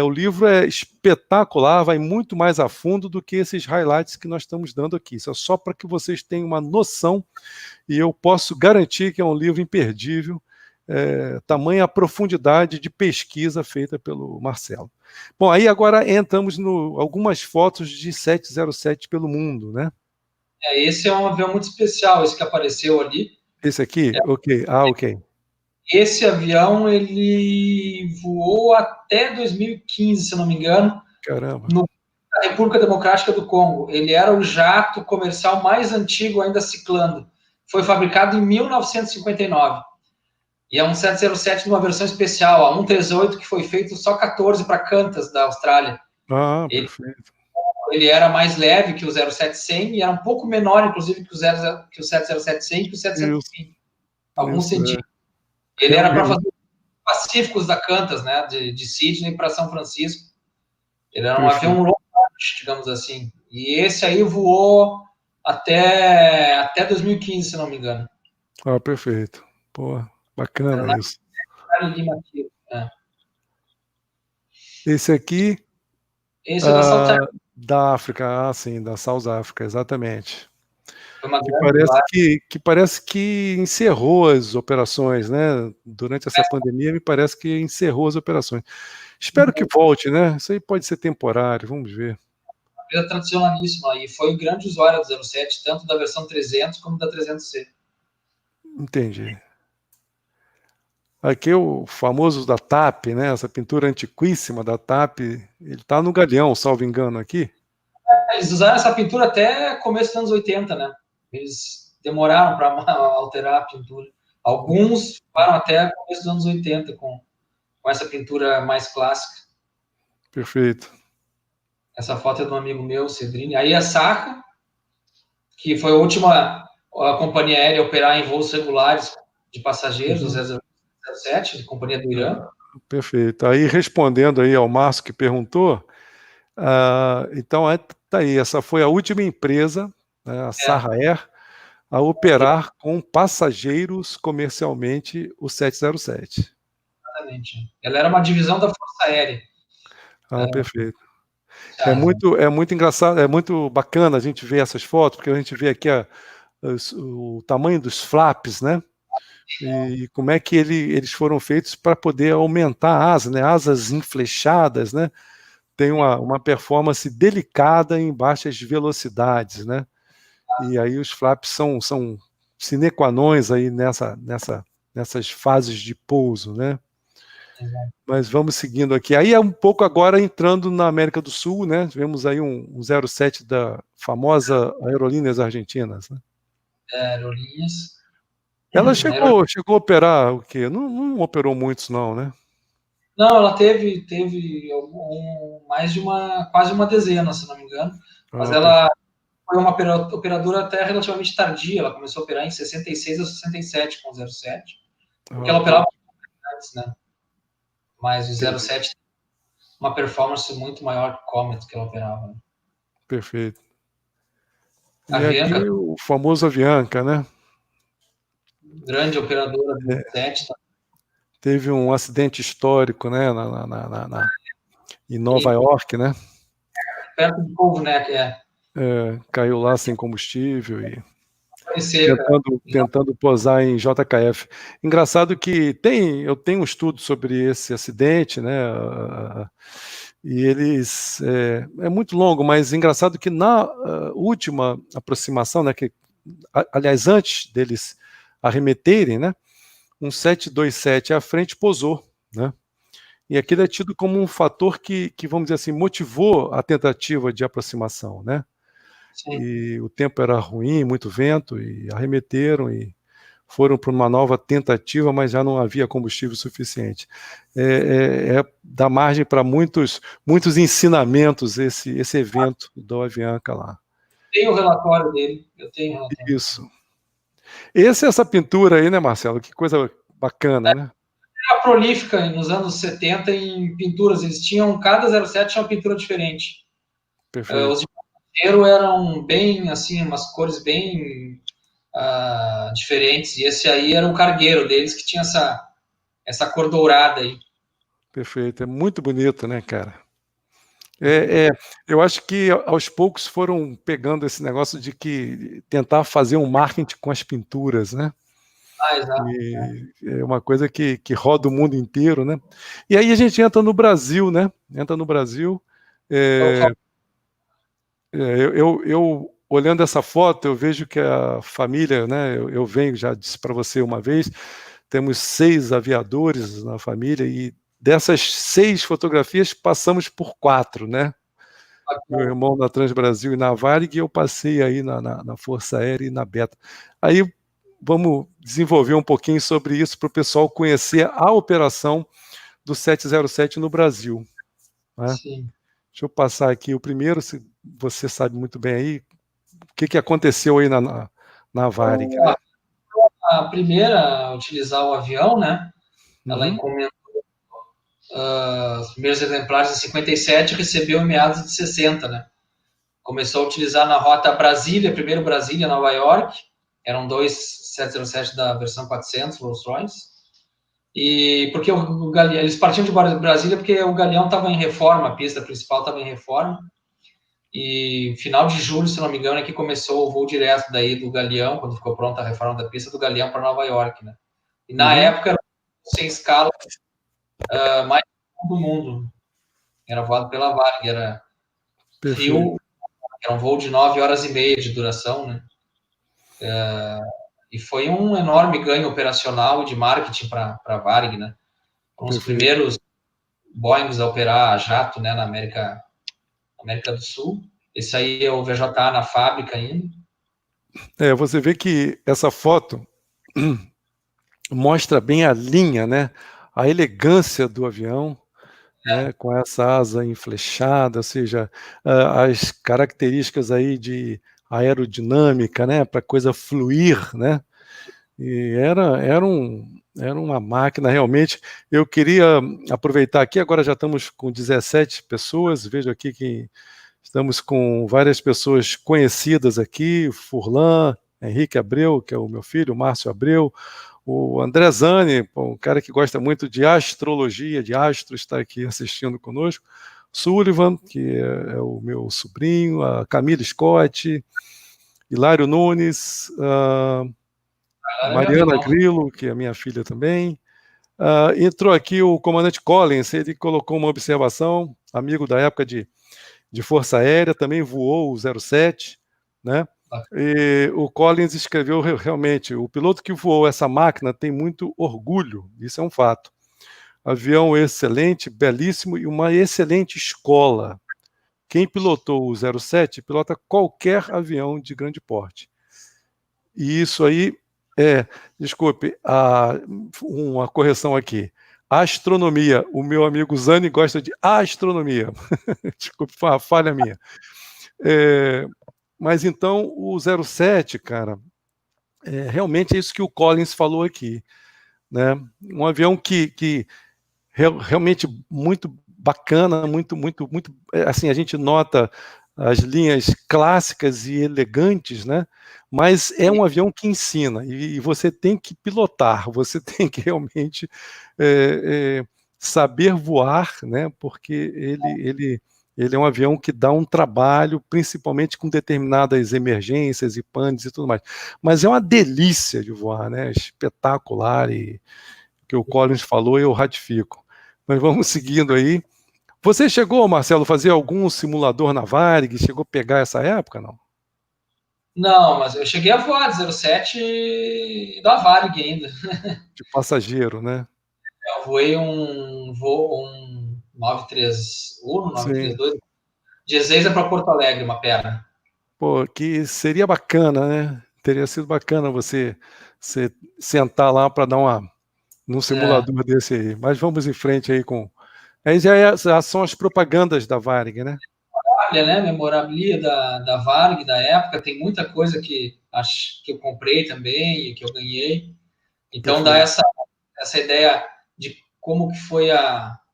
O livro é espetacular, vai muito mais a fundo do que esses highlights que nós estamos dando aqui. Isso é só para que vocês tenham uma noção, e eu posso garantir que é um livro imperdível, tamanha a profundidade de pesquisa feita pelo Marcelo. Bom, aí agora entramos algumas fotos de 707 pelo mundo, né? Esse é um avião muito especial, esse que apareceu ali. Esse aqui? Ok. Ok. Esse avião, ele voou até 2015, se não me engano. Caramba. Na República Democrática do Congo. Ele era o jato comercial mais antigo ainda ciclando. Foi fabricado em 1959. E é um 707 numa versão especial, a 138, que foi feito só 14 para Qantas, da Austrália. Perfeito. Ele era mais leve que o 07-100 e era um pouco menor, inclusive, que o 707-100 e que o 720. Alguns centímetros. Ele era para fazer pacíficos da Qantas, né, de Sydney para São Francisco. Ele era um avião low cost, digamos assim. E esse aí voou até 2015, se não me engano. Perfeito. Pô, bacana isso. Esse aqui... Esse é da South Africa. Da África, sim, da South Africa, exatamente. Que parece que encerrou as operações, né? Durante essa pandemia, me parece que encerrou as operações. Espero que volte, né? Isso aí pode ser temporário, vamos ver. Uma empresa tradicionalíssima, e foi um grande usuário do 07, tanto da versão 300 como da 300C. Entendi. Aqui o famoso da TAP, né? Essa pintura antiquíssima da TAP, ele está no Galeão, salvo engano, aqui. Eles usaram essa pintura até começo dos anos 80, né? Eles demoraram para alterar a pintura. Alguns foram até começo dos anos 80 com essa pintura mais clássica. Perfeito. Essa foto é de um amigo meu, Cedrini. Aí a Saca, que foi a última companhia aérea a operar em voos regulares de passageiros, o 007, de companhia do Irã. Perfeito. Aí, respondendo aí ao Márcio que perguntou, então, tá aí, essa foi a última empresa, né, a Sarra Air, a operar com passageiros comercialmente o 707. Exatamente. Ela era uma divisão da Força Aérea. Perfeito. É muito engraçado, é muito bacana a gente ver essas fotos, porque a gente vê aqui o tamanho dos flaps, né? E como é que eles foram feitos para poder aumentar a asa, né? Asas enflechadas, né? Tem uma performance delicada em baixas velocidades, né? E aí os flaps são sine qua nons aí nessas fases de pouso, né? Mas vamos seguindo aqui. Aí é um pouco agora entrando na América do Sul, né? Tivemos aí um 07 da famosa Aerolíneas Argentinas, né? Aerolíneas. Ela chegou a operar o quê? Não operou muitos, não, né? Não, ela teve quase uma dezena, se não me engano. Mas ela foi uma operadora até relativamente tardia. Ela começou a operar em 66 ou 67 com o 07. Porque ela operava antes, né? Mas o 07 tem uma performance muito maior que o Comet que ela operava. Né? Perfeito. E Avianca, aqui o famoso Avianca, né? Grande operadora do 07. Tá? teve um acidente histórico, né, em Nova York, né? Perto do povo, né? Caiu lá sem combustível e Seca. tentando posar em JKF. Engraçado que eu tenho um estudo sobre esse acidente, né? E eles é muito longo, mas engraçado que na última aproximação, né? Aliás, antes deles arremeterem, né? Um 727 à frente posou, né? E aquilo é tido como um fator que, vamos dizer assim, motivou a tentativa de aproximação, né? Sim. E o tempo era ruim, muito vento, e arremeteram e foram para uma nova tentativa, mas já não havia combustível suficiente. Dá margem para muitos ensinamentos esse evento do Avianca lá. Tem o relatório dele, eu tenho o relatório. Isso. Essa pintura aí, né, Marcelo? Que coisa bacana, né? Era prolífica nos anos 70 em pinturas. Eles tinham, cada 07 tinha uma pintura diferente. Perfeito. Os de Monteiro eram bem, assim, umas cores bem diferentes. E esse aí era o cargueiro deles, que tinha essa cor dourada aí. Perfeito. É muito bonito, né, cara? Eu acho que aos poucos foram pegando esse negócio de que tentar fazer um marketing com as pinturas, né? Exato. É uma coisa que roda o mundo inteiro, né? E aí a gente entra no Brasil, né? Entra no Brasil. Eu olhando essa foto, eu vejo que a família, né? Eu venho, já disse para você uma vez, temos 6 aviadores na família e dessas 6 fotografias passamos por 4, né? Meu irmão na Transbrasil e na Varig, e eu passei aí na Força Aérea e na Beta. Aí vamos desenvolver um pouquinho sobre isso para o pessoal conhecer a operação do 707 no Brasil. Né? Sim. Deixa eu passar aqui o primeiro, se você sabe muito bem aí, o que aconteceu aí na Varig. Né? A primeira a utilizar o avião, né? Ela encomendou os primeiros exemplares em 57 e recebeu em meados de 60, né? Começou a utilizar na rota Brasília, primeiro Brasília, Nova York. Eram 2 707 da versão 400, Rolls-Royce. E porque o Galeão, eles partiam de Brasília porque o Galeão estava em reforma, a pista principal estava em reforma. E final de julho, se não me engano, é que começou o voo direto daí do Galeão, quando ficou pronta a reforma da pista, do Galeão para Nova York, né? E na época era sem escala mais do mundo. Era voado pela Varig, era frio, era um voo de 9 horas e meia de duração, né? E foi um enorme ganho operacional e de marketing para a Varig, né? Foram os primeiros Boeings a operar a jato, né, na América do Sul. Esse aí é o VJA na fábrica ainda. Você vê que essa foto mostra bem a linha, né? A elegância do avião, né? Com essa asa enflechada, ou seja, as características aí de aerodinâmica, né? Para a coisa fluir, né? E era uma máquina realmente. Eu queria aproveitar aqui, agora já estamos com 17 pessoas, vejo aqui que estamos com várias pessoas conhecidas aqui, Furlan, Henrique Abreu, que é o meu filho, o Márcio Abreu, o André Zani, um cara que gosta muito de astrologia, de astros, está aqui assistindo conosco, Sullivan, que é o meu sobrinho, a Camila Scott, Hilário Nunes, Mariana Grilo, que é minha filha também. Entrou aqui o comandante Collins, ele colocou uma observação, amigo da época de Força Aérea, também voou o 07, né? E o Collins escreveu realmente, o piloto que voou essa máquina tem muito orgulho, isso é um fato. Avião excelente, belíssimo e uma excelente escola. Quem pilotou o 07 pilota qualquer avião de grande porte. E isso aí desculpe, uma correção aqui. Astronomia. O meu amigo Zani gosta de astronomia. Desculpe, foi uma falha minha. Mas então o 07, cara, realmente é isso que o Collins falou aqui. Né? Um avião que realmente muito bacana, muito, assim, a gente nota as linhas clássicas e elegantes, né? Mas é um avião que ensina, e você tem que pilotar, você tem que realmente saber voar, né? Porque ele é um avião que dá um trabalho, principalmente com determinadas emergências e panes e tudo mais. Mas é uma delícia de voar, né? Espetacular, e o que o Collins falou eu ratifico. Mas vamos seguindo aí. Você chegou, Marcelo, a fazer algum simulador na Varig? Chegou a pegar essa época, não? Não, mas eu cheguei a voar de 07 da Varig ainda. De passageiro, né? Eu voei um voo, um 93 Sim. 932, de Ezeiza para Porto Alegre, uma perna. Pô, que seria bacana, né? Teria sido bacana você sentar lá para dar num É, simulador desse aí. Mas vamos em frente aí com. Aí já são as propagandas da Varig, né? olha, né? Memorabilia da Varig da época, tem muita coisa que eu comprei também e que eu ganhei. Então dá Perfeito. essa ideia de como que foi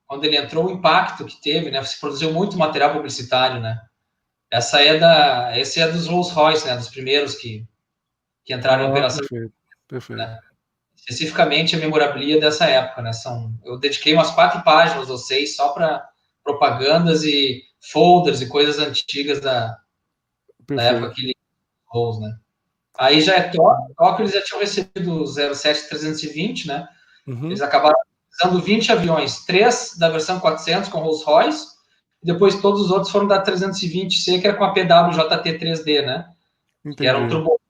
quando ele entrou, o impacto que teve, né? Se produziu muito material publicitário, né? Esse é dos Rolls Royce, né? Dos primeiros que entraram em Ah, operação, perfeito. Perfeito. né? Especificamente a memorabilia dessa época, né? Eu dediquei umas 4 páginas ou 6 só para propagandas e folders e coisas antigas da época Perfeito. que ele Rolls, né? Aí já é Tóquio, eles já tinham recebido o 07-320, né? Eles Uhum. acabaram usando 20 aviões, 3 da versão 400 com Rolls Royce, e depois todos os outros foram da 320C, que era com a PWJT 3D, né? Que era um Entendi. turbo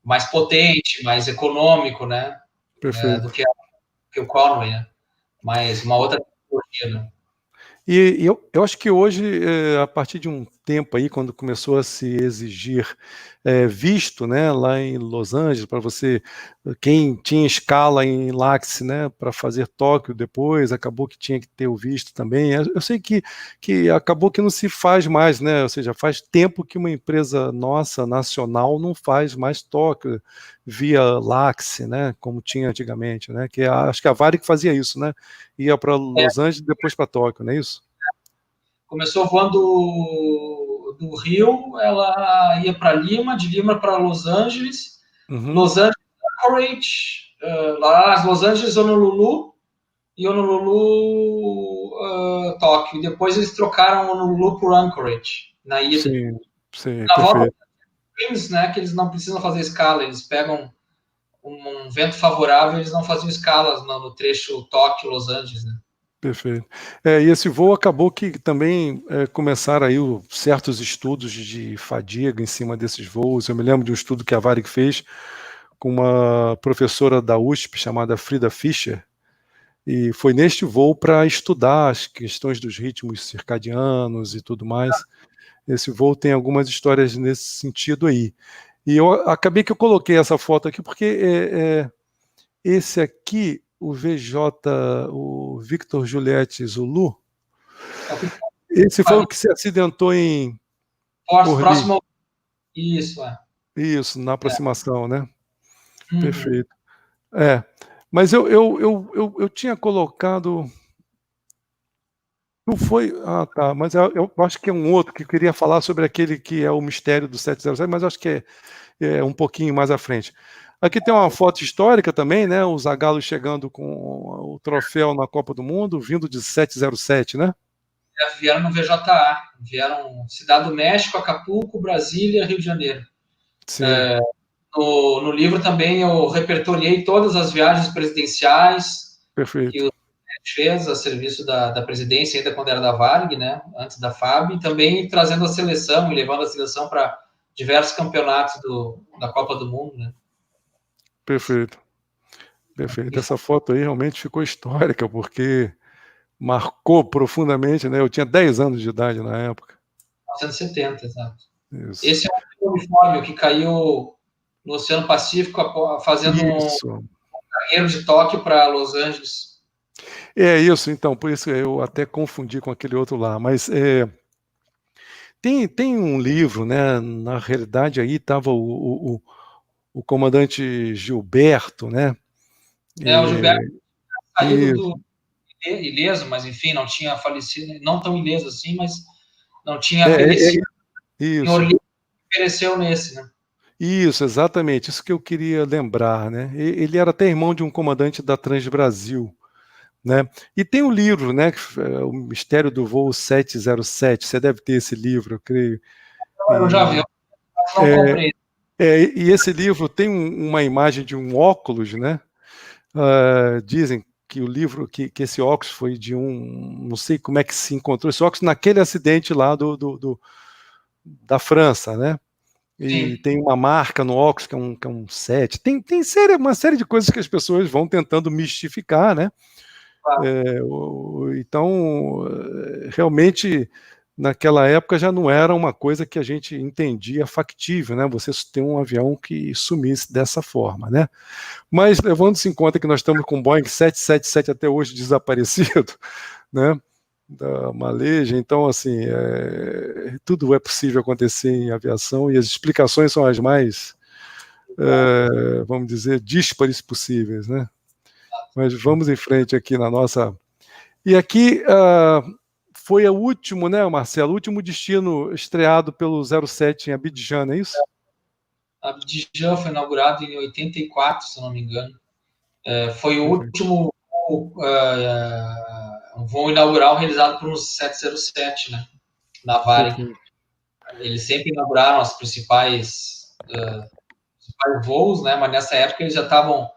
mais potente, mais econômico, né? Perfeito. Do que o Conway, né? Mas uma outra tecnologia, né? E eu acho que hoje, a partir de um tempo aí, quando começou a se exigir visto, né, lá em Los Angeles, para você, quem tinha escala em LAX, né, para fazer Tóquio depois, acabou que tinha que ter o visto também. Eu sei que acabou que não se faz mais, né, ou seja, faz tempo que uma empresa nossa, nacional, não faz mais Tóquio via LAX, né, como tinha antigamente, né, que acho que a Varig fazia isso, né, ia para É, Los Angeles e depois para Tóquio, não é isso? começou voando do Rio, ela ia para Lima, de Lima para Uhum. Los Angeles, Anchorage, lá Los Angeles, Honolulu, e Honolulu, Tóquio. Depois eles trocaram Honolulu por Anchorage, na ida. Sim, sim, Na volta, perfeito, né, que eles não precisam fazer escala, eles pegam um vento favorável, eles não faziam escalas no trecho Tóquio-Los Angeles, né? perfeito. E esse voo acabou que também começaram aí certos estudos de fadiga em cima desses voos. Eu me lembro de um estudo que a Varig fez com uma professora da USP chamada Frida Fischer, e foi neste voo para estudar as questões dos ritmos circadianos e tudo mais. Esse voo tem algumas histórias nesse sentido aí. E eu acabei que eu coloquei essa foto aqui porque esse aqui, o VJ, o Victor Juliette Zulu, É o que esse foi faz o que se acidentou em Orly. próximo. Isso, é. Isso, na aproximação, né? Uhum. Perfeito. É, mas eu tinha colocado. Não foi. Ah, tá. Mas eu acho que é um outro que eu queria falar sobre aquele que é o mistério do 707, mas acho que é um pouquinho mais à frente. Aqui tem uma foto histórica também, né? O Zagallo chegando com o troféu na Copa do Mundo, vindo de 707, né? Vieram no VJA, vieram Cidade do México, Acapulco, Brasília, Rio de Janeiro. Sim, No livro também eu repertoriei todas as viagens presidenciais que perfeito, o fez a serviço da presidência, ainda quando era da Varg, né, antes da FAB, e também trazendo a seleção e levando a seleção para diversos campeonatos da Copa do Mundo, né. perfeito, perfeito. E foi Essa foto aí realmente ficou histórica, porque marcou profundamente, né? Eu tinha 10 anos de idade na época. 1970, exato. Isso. Esse é o uniforme que caiu no Oceano Pacífico fazendo um Isso. carreiro de Tóquio para Los Angeles. É isso, então, por isso eu até confundi com aquele outro lá. Mas tem um livro, né? Na realidade, aí estava o comandante Gilberto, né? O Gilberto É, saído e, do ileso, mas enfim, não tinha falecido, não tão ileso assim, mas Não tinha aquele senhor isso. que pereceu nesse, né? Isso, exatamente, isso que eu queria lembrar, né? Ele era até irmão de um comandante da Transbrasil, né? E tem um livro, né? O Mistério do Voo 707. Você deve ter esse livro, eu creio. Eu já vi, mas não comprei. E esse livro tem uma imagem de um óculos, né? Dizem que o livro, que esse óculos foi de não sei como é que se encontrou esse óculos naquele acidente lá da França, né? E Sim. tem uma marca no óculos que é um 7. Tem uma série de coisas que as pessoas vão tentando mistificar, né? Então, realmente, naquela época já não era uma coisa que a gente entendia factível, né? Você ter um avião que sumisse dessa forma, né? Mas, levando-se em conta que nós estamos com o Boeing 777 até hoje desaparecido, né? Da Malaysia, então, assim, tudo é possível acontecer em aviação e as explicações são as mais, vamos dizer, díspares possíveis, né? Mas vamos em frente aqui na nossa... E aqui foi o último, né, Marcelo, o último destino estreado pelo 07 em Abidjan, não é isso? Abidjan foi inaugurado em 84, se não me engano. Foi o último voo inaugural realizado por um 707, né, na Varig. Eles sempre inauguraram os principais voos, né, mas nessa época eles já estavam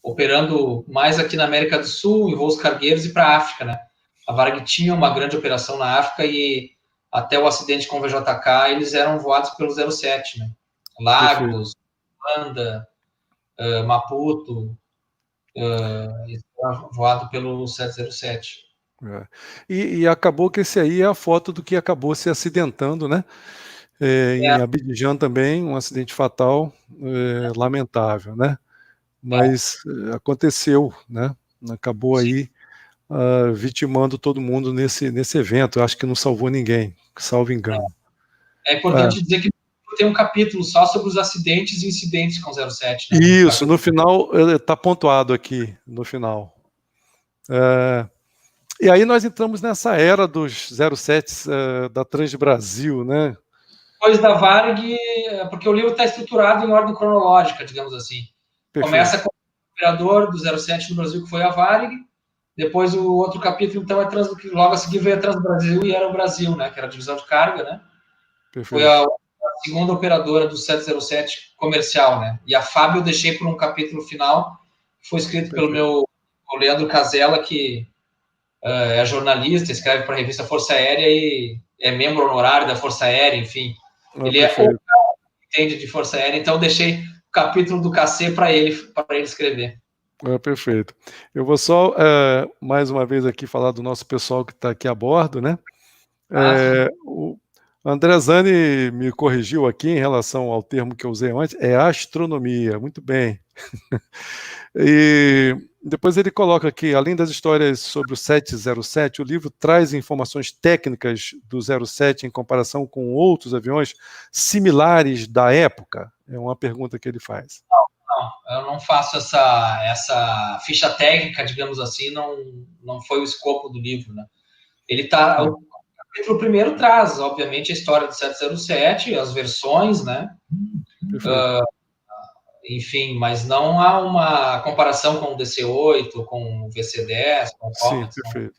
operando mais aqui na América do Sul, em voos cargueiros e para a África, né. A Varig tinha uma grande operação na África e até o acidente com o VJK eles eram voados pelo 07, né. Lagos, Luanda, Maputo, voado pelo 707. E acabou que esse aí é a foto do que acabou se acidentando, né? Em Abidjan também, um acidente fatal, lamentável, né? Mas aconteceu, né? Acabou aí vitimando todo mundo nesse evento. Eu acho que não salvou ninguém, salvo engano. É importante dizer que tem um capítulo só sobre os acidentes e incidentes com 07. Né? Isso, no final, está pontuado aqui, no final. E aí nós entramos nessa era dos 07 da Transbrasil, né? Depois da Varig, porque o livro está estruturado em ordem cronológica, digamos assim. Perfeito. Começa com o operador do 07 no Brasil, que foi a Varig. Depois o outro capítulo, então, logo a seguir veio a Transbrasil e era o Brasil, né? Que era a divisão de carga, né? Perfeito. Foi a segunda operadora do 707 comercial, né? E a Fábio eu deixei por um capítulo final, que foi escrito pelo meu Leandro Casella, que é jornalista, escreve para a revista Força Aérea e é membro honorário da Força Aérea, enfim. Ele é o cara que entende de Força Aérea, então eu deixei o capítulo do KC para ele escrever. Perfeito. Eu vou só, mais uma vez aqui, falar do nosso pessoal que está aqui a bordo, né? O André Zani me corrigiu aqui em relação ao termo que eu usei antes, é astronomia, muito bem. E depois ele coloca aqui, além das histórias sobre o 707, o livro traz informações técnicas do 07 em comparação com outros aviões similares da época? É uma pergunta que ele faz. Não, eu não faço essa ficha técnica, digamos assim, não foi o escopo do livro, né? Ele tá... O capítulo primeiro traz, obviamente, a história do 707, as versões, né? Enfim, mas não há uma comparação com o DC-8, com o VC-10, com o Comet. Sim, perfeito.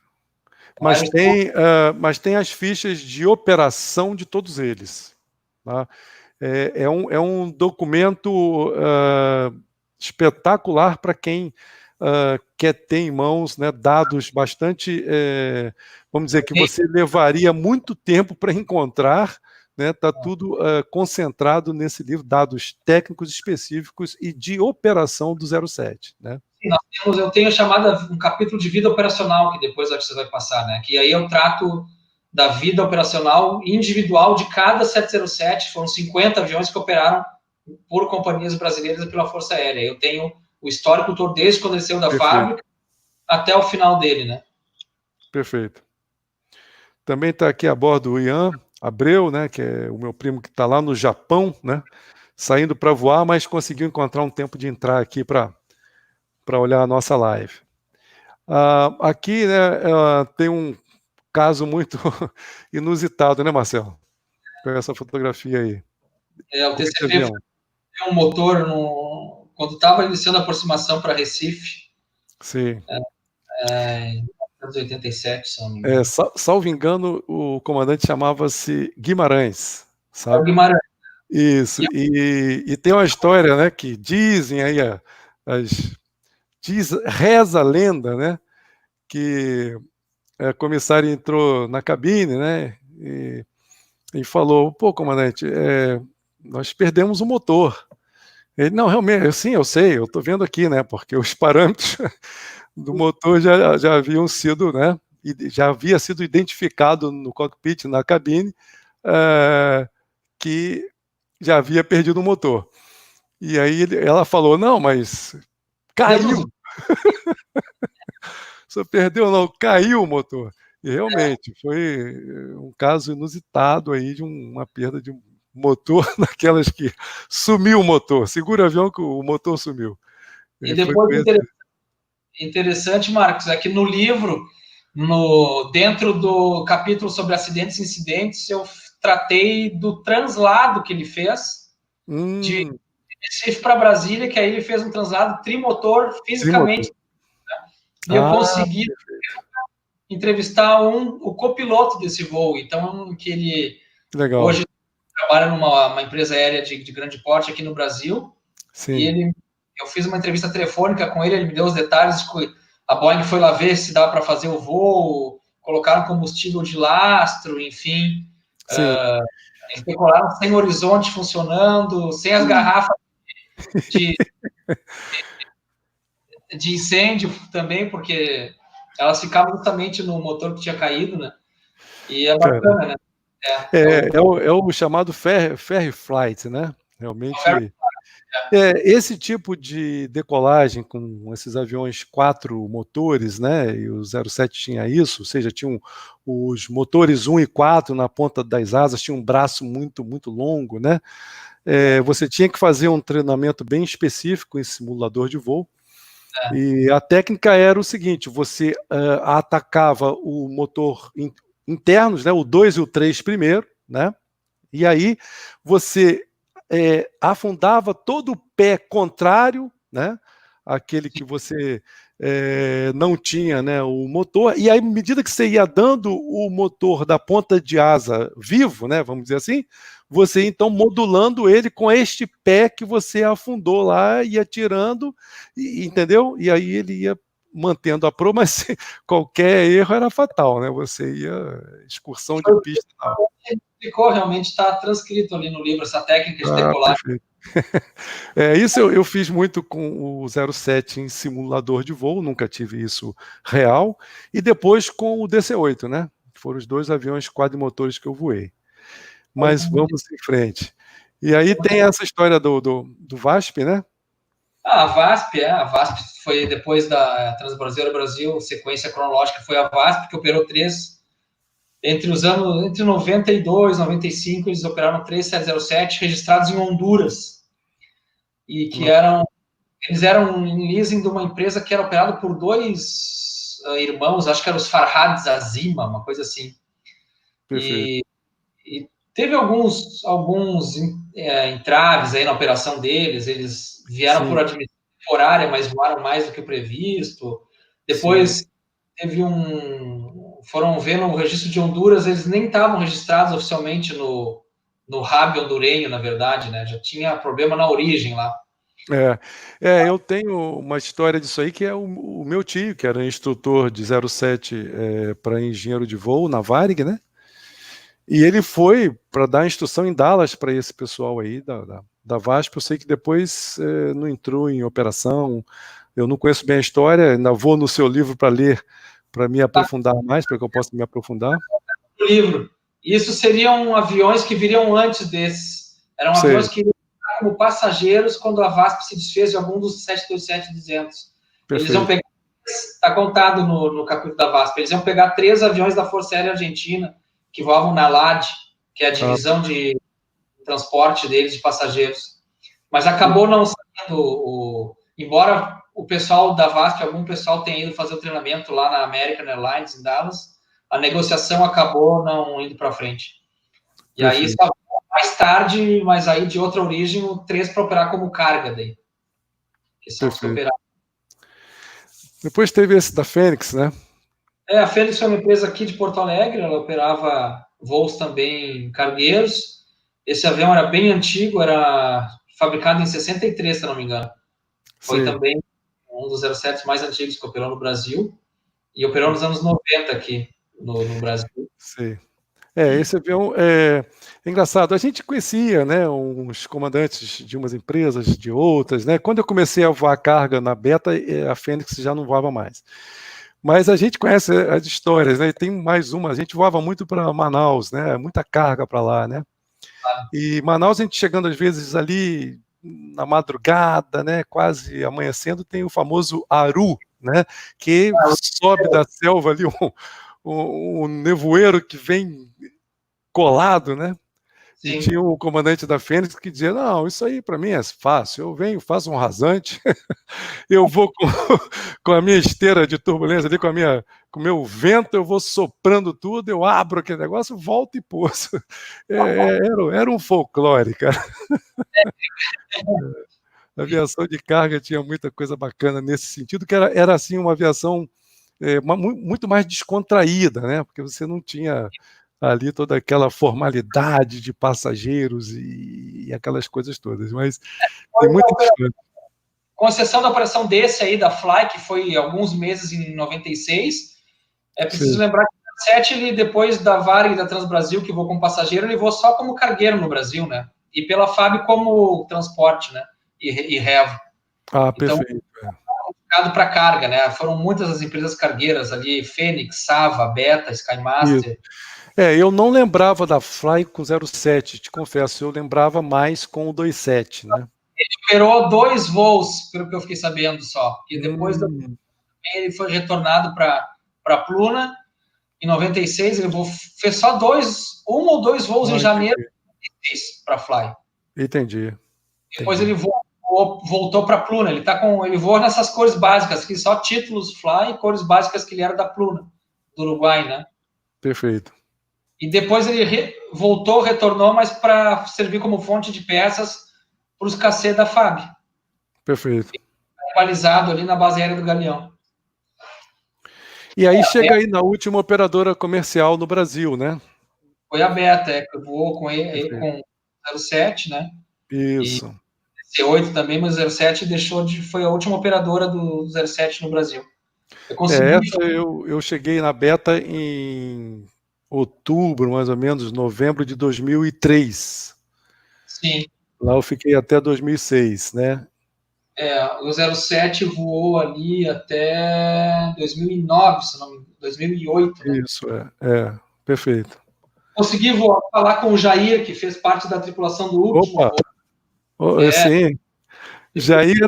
Mas tem as fichas de operação de todos eles. Tá? É um documento espetacular para quem quer ter em mãos, né, dados bastante, vamos dizer, que você levaria muito tempo para encontrar. Está tudo concentrado nesse livro, dados técnicos específicos e de operação do 07. Né? Sim, eu tenho chamado um capítulo de vida operacional, que depois você vai passar, né? Que aí eu trato da vida operacional individual de cada 707, foram 50 aviões que operaram por companhias brasileiras pela Força Aérea. Eu tenho o histórico todo desde quando ele saiu da fábrica até o final dele, né? Perfeito. Também está aqui a bordo o Ian Abreu, né, que é o meu primo que está lá no Japão, né, saindo para voar, mas conseguiu encontrar um tempo de entrar aqui para olhar a nossa live. Aqui, né, tem um caso muito inusitado, né, Marcelo? Com essa fotografia aí. O TCP foi um motor quando estava iniciando a aproximação para Recife. Sim. Em 1987, se não me engano. Salvo engano, o comandante chamava-se Guimarães, sabe? Guimarães. Isso. E tem uma história, né, que dizem aí, reza a lenda, né, que a comissária entrou na cabine, né, e falou: pô, comandante, nós perdemos o motor. Ele: não, realmente, sim, eu sei, eu estou vendo aqui, né, porque os parâmetros do motor já haviam sido, né, já havia sido identificado no cockpit, na cabine, que já havia perdido o motor. E aí ela falou: não, mas caiu. Só perdeu, não, caiu o motor. E realmente foi um caso inusitado aí de uma perda de um motor, naquelas que sumiu o motor. Segura o avião que o motor sumiu. E depois, interessante, Marcos, é que no livro, dentro do capítulo sobre acidentes e incidentes, eu tratei do translado que ele fez de Recife para Brasília, que aí ele fez um translado trimotor fisicamente. E eu consegui entrevistar o copiloto desse voo. Então, que ele hoje trabalha numa empresa aérea de grande porte aqui no Brasil. Sim. E eu fiz uma entrevista telefônica com ele me deu os detalhes. A Boeing foi lá ver se dava para fazer o voo, colocaram combustível de lastro, enfim. Eles decolaram sem horizonte funcionando, sem as garrafas de incêndio também, porque elas ficavam justamente no motor que tinha caído, né? E é bacana, né? É o chamado ferry flight, né? Realmente. Esse tipo de decolagem com esses aviões 4 motores, né? E o 07 tinha isso, ou seja, tinham os motores 1 e 4 na ponta das asas, tinha um braço muito, muito longo, né? Você tinha que fazer um treinamento bem específico em simulador de voo. E a técnica era o seguinte: você atacava o motor internos, né? O 2 e o 3 primeiro, né? E aí você afundava todo o pé contrário, né? Aquele que você não tinha, né, o motor, e aí, à medida que você ia dando o motor da ponta de asa vivo, né, vamos dizer assim, você então modulando ele com este pé que você afundou lá, ia tirando, entendeu? E aí ele ia mantendo a proa, mas qualquer erro era fatal, né? Você ia excursão de pista. Ficou, realmente está transcrito ali no livro essa técnica de decolagem. Isso eu fiz muito com o 07 em simulador de voo, nunca tive isso real, e depois com o DC-8, né? Foram os 2 aviões quadrimotores que eu voei. Mas vamos em frente. E aí tem essa história do VASP, né? A VASP foi depois da Transbrasileira Brasil, sequência cronológica foi a VASP, que operou 3 entre 92 e 95, eles operaram 3 707 registrados em Honduras. E que eles eram em leasing de uma empresa que era operada por 2 irmãos, acho que eram os Farhad Azima, uma coisa assim. E teve alguns entraves aí na operação deles, eles vieram por administração temporária, mas voaram mais do que o previsto. Depois teve foram ver no registro de Honduras, eles nem estavam registrados oficialmente no RAB hondurenho, na verdade, né? Já tinha problema na origem lá. Eu tenho uma história disso aí, que é o meu tio, que era instrutor de 07 para engenheiro de voo na Varig, né? E ele foi para dar instrução em Dallas para esse pessoal aí da VASP. Eu sei que depois não entrou em operação. Eu não conheço bem a história, ainda vou no seu livro para ler, para me aprofundar mais, para que eu possa me aprofundar. O livro. Isso seriam aviões que viriam antes desses. Eram aviões que iriam como passageiros quando a VASP se desfez de algum dos 727-200. Eles iam pegar, está contado no capítulo da VASP, eles iam pegar 3 aviões da Força Aérea Argentina que voavam na LAD, que é a divisão de transporte deles de passageiros. Mas acabou não saindo, embora o pessoal da VASP, algum pessoal tenha ido fazer o treinamento lá na American Airlines, em Dallas, a negociação acabou não indo para frente. E aí, Perfeito. mais tarde, mas aí de outra origem, o 3 para operar como carga daí, que são os que Perfeito. operaram. Depois teve esse da Fênix, né? A Fênix foi uma empresa aqui de Porto Alegre, ela operava voos também cargueiros. Esse avião era bem antigo, era fabricado em 63, se não me engano. Foi Sim. também um dos 07 mais antigos que operou no Brasil e operou nos anos 90 aqui no Brasil. Sim. Esse avião é engraçado. A gente conhecia, né, uns comandantes de umas empresas, de outras, né? Quando eu comecei a voar carga na Beta, a Fênix já não voava mais. Mas a gente conhece as histórias, né? E tem mais uma. A gente voava muito para Manaus, né? Muita carga para lá, né? E Manaus, a gente chegando às vezes ali na madrugada, né? Quase amanhecendo, tem o famoso Aru, né? Que sobe da selva ali um nevoeiro que vem colado, né? Sim. E tinha o comandante da Fênix que dizia, não, isso aí para mim é fácil, eu venho, faço um rasante, eu vou com a minha esteira de turbulência ali, com o meu vento, eu vou soprando tudo, eu abro aquele negócio, volto e pouso. Era um folclore, cara. A aviação de carga tinha muita coisa bacana nesse sentido, que era assim, uma aviação muito mais descontraída, né? Porque você não tinha ali toda aquela formalidade de passageiros e aquelas coisas todas, mas tem muita história. Com exceção da operação desse aí, da Fly, que foi alguns meses em 96, é preciso Sim. lembrar que o 7, ele, depois da Varig e da Transbrasil, que voou como passageiro, ele voou só como cargueiro no Brasil, né? E pela FAB como transporte, né? E Revo. Perfeito. Então, para carga, né? Foram muitas as empresas cargueiras ali, Fênix, Sava, Beta, Skymaster. Isso. Eu não lembrava da Fly com 07, te confesso, eu lembrava mais com o 27, né? Ele operou 2 voos, pelo que eu fiquei sabendo só. E depois ele foi retornado para Pluna. Em 96, ele fez só um ou dois voos em janeiro de 96 para Fly. Entendi. Depois ele voltou para Pluna. Ele voa nessas cores básicas, que só títulos Fly, cores básicas que ele era da Pluna, do Uruguai, né? Perfeito. E depois ele retornou, mas para servir como fonte de peças para os KC da FAB. Perfeito. Equalizado ali na base aérea do Galeão. E aí chega aí na última operadora comercial no Brasil, né? Foi a Beta, que voou com ele com 07, né? Isso. E C8 também, mas o 07 foi a última operadora do 07 no Brasil. Eu cheguei na Beta em outubro, mais ou menos, novembro de 2003. Sim. Lá eu fiquei até 2006, né? O 07 voou ali até 2009, se não me engano, 2008, né? Isso, perfeito. Consegui falar com o Jair, que fez parte da tripulação do último. Opa! Sim. Jair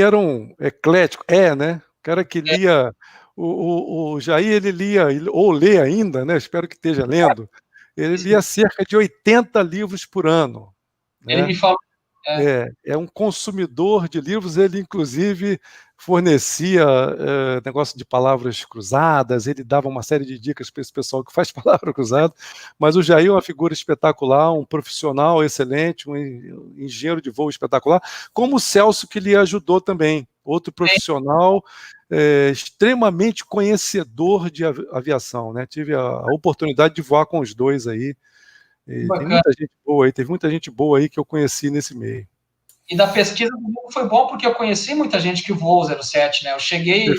era um eclético, né? O cara que lia... O Jair, ele lia, ou lê ainda, né? Espero que esteja lendo. Ele lia cerca de 80 livros por ano. Né? Ele me falou. É um consumidor de livros, ele inclusive fornecia negócio de palavras cruzadas, ele dava uma série de dicas para esse pessoal que faz palavra cruzada, mas o Jair é uma figura espetacular, um profissional excelente, um engenheiro de voo espetacular, como o Celso, que lhe ajudou também, outro profissional extremamente conhecedor de aviação, né? Tive a oportunidade de voar com os dois aí. Tem muita gente boa aí, teve muita gente boa aí que eu conheci nesse meio. E da pesquisa do Google foi bom porque eu conheci muita gente que voou o 07, né? Eu cheguei a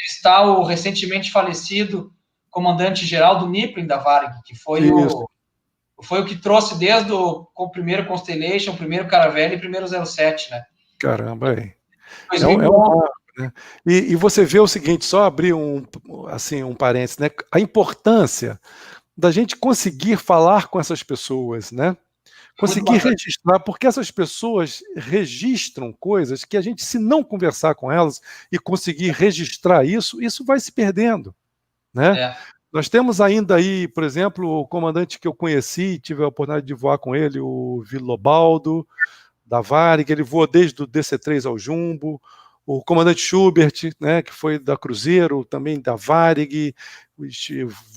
estar o recentemente falecido comandante-geral do Niplim da Varig, que foi o que trouxe desde o primeiro Constellation, o primeiro Caravelle e o primeiro 07, né? Caramba, é um marco, né? E você vê o seguinte, só abrir um parênteses, né? A importância da gente conseguir falar com essas pessoas, né? Conseguir registrar, porque essas pessoas registram coisas que a gente, se não conversar com elas e conseguir registrar isso vai se perdendo, né? Nós temos ainda aí, por exemplo, o comandante que eu conheci, tive a oportunidade de voar com ele, o Vilobaldo, da Varig, ele voou desde o DC-3 ao Jumbo, o comandante Schubert, né, que foi da Cruzeiro, também da Varig,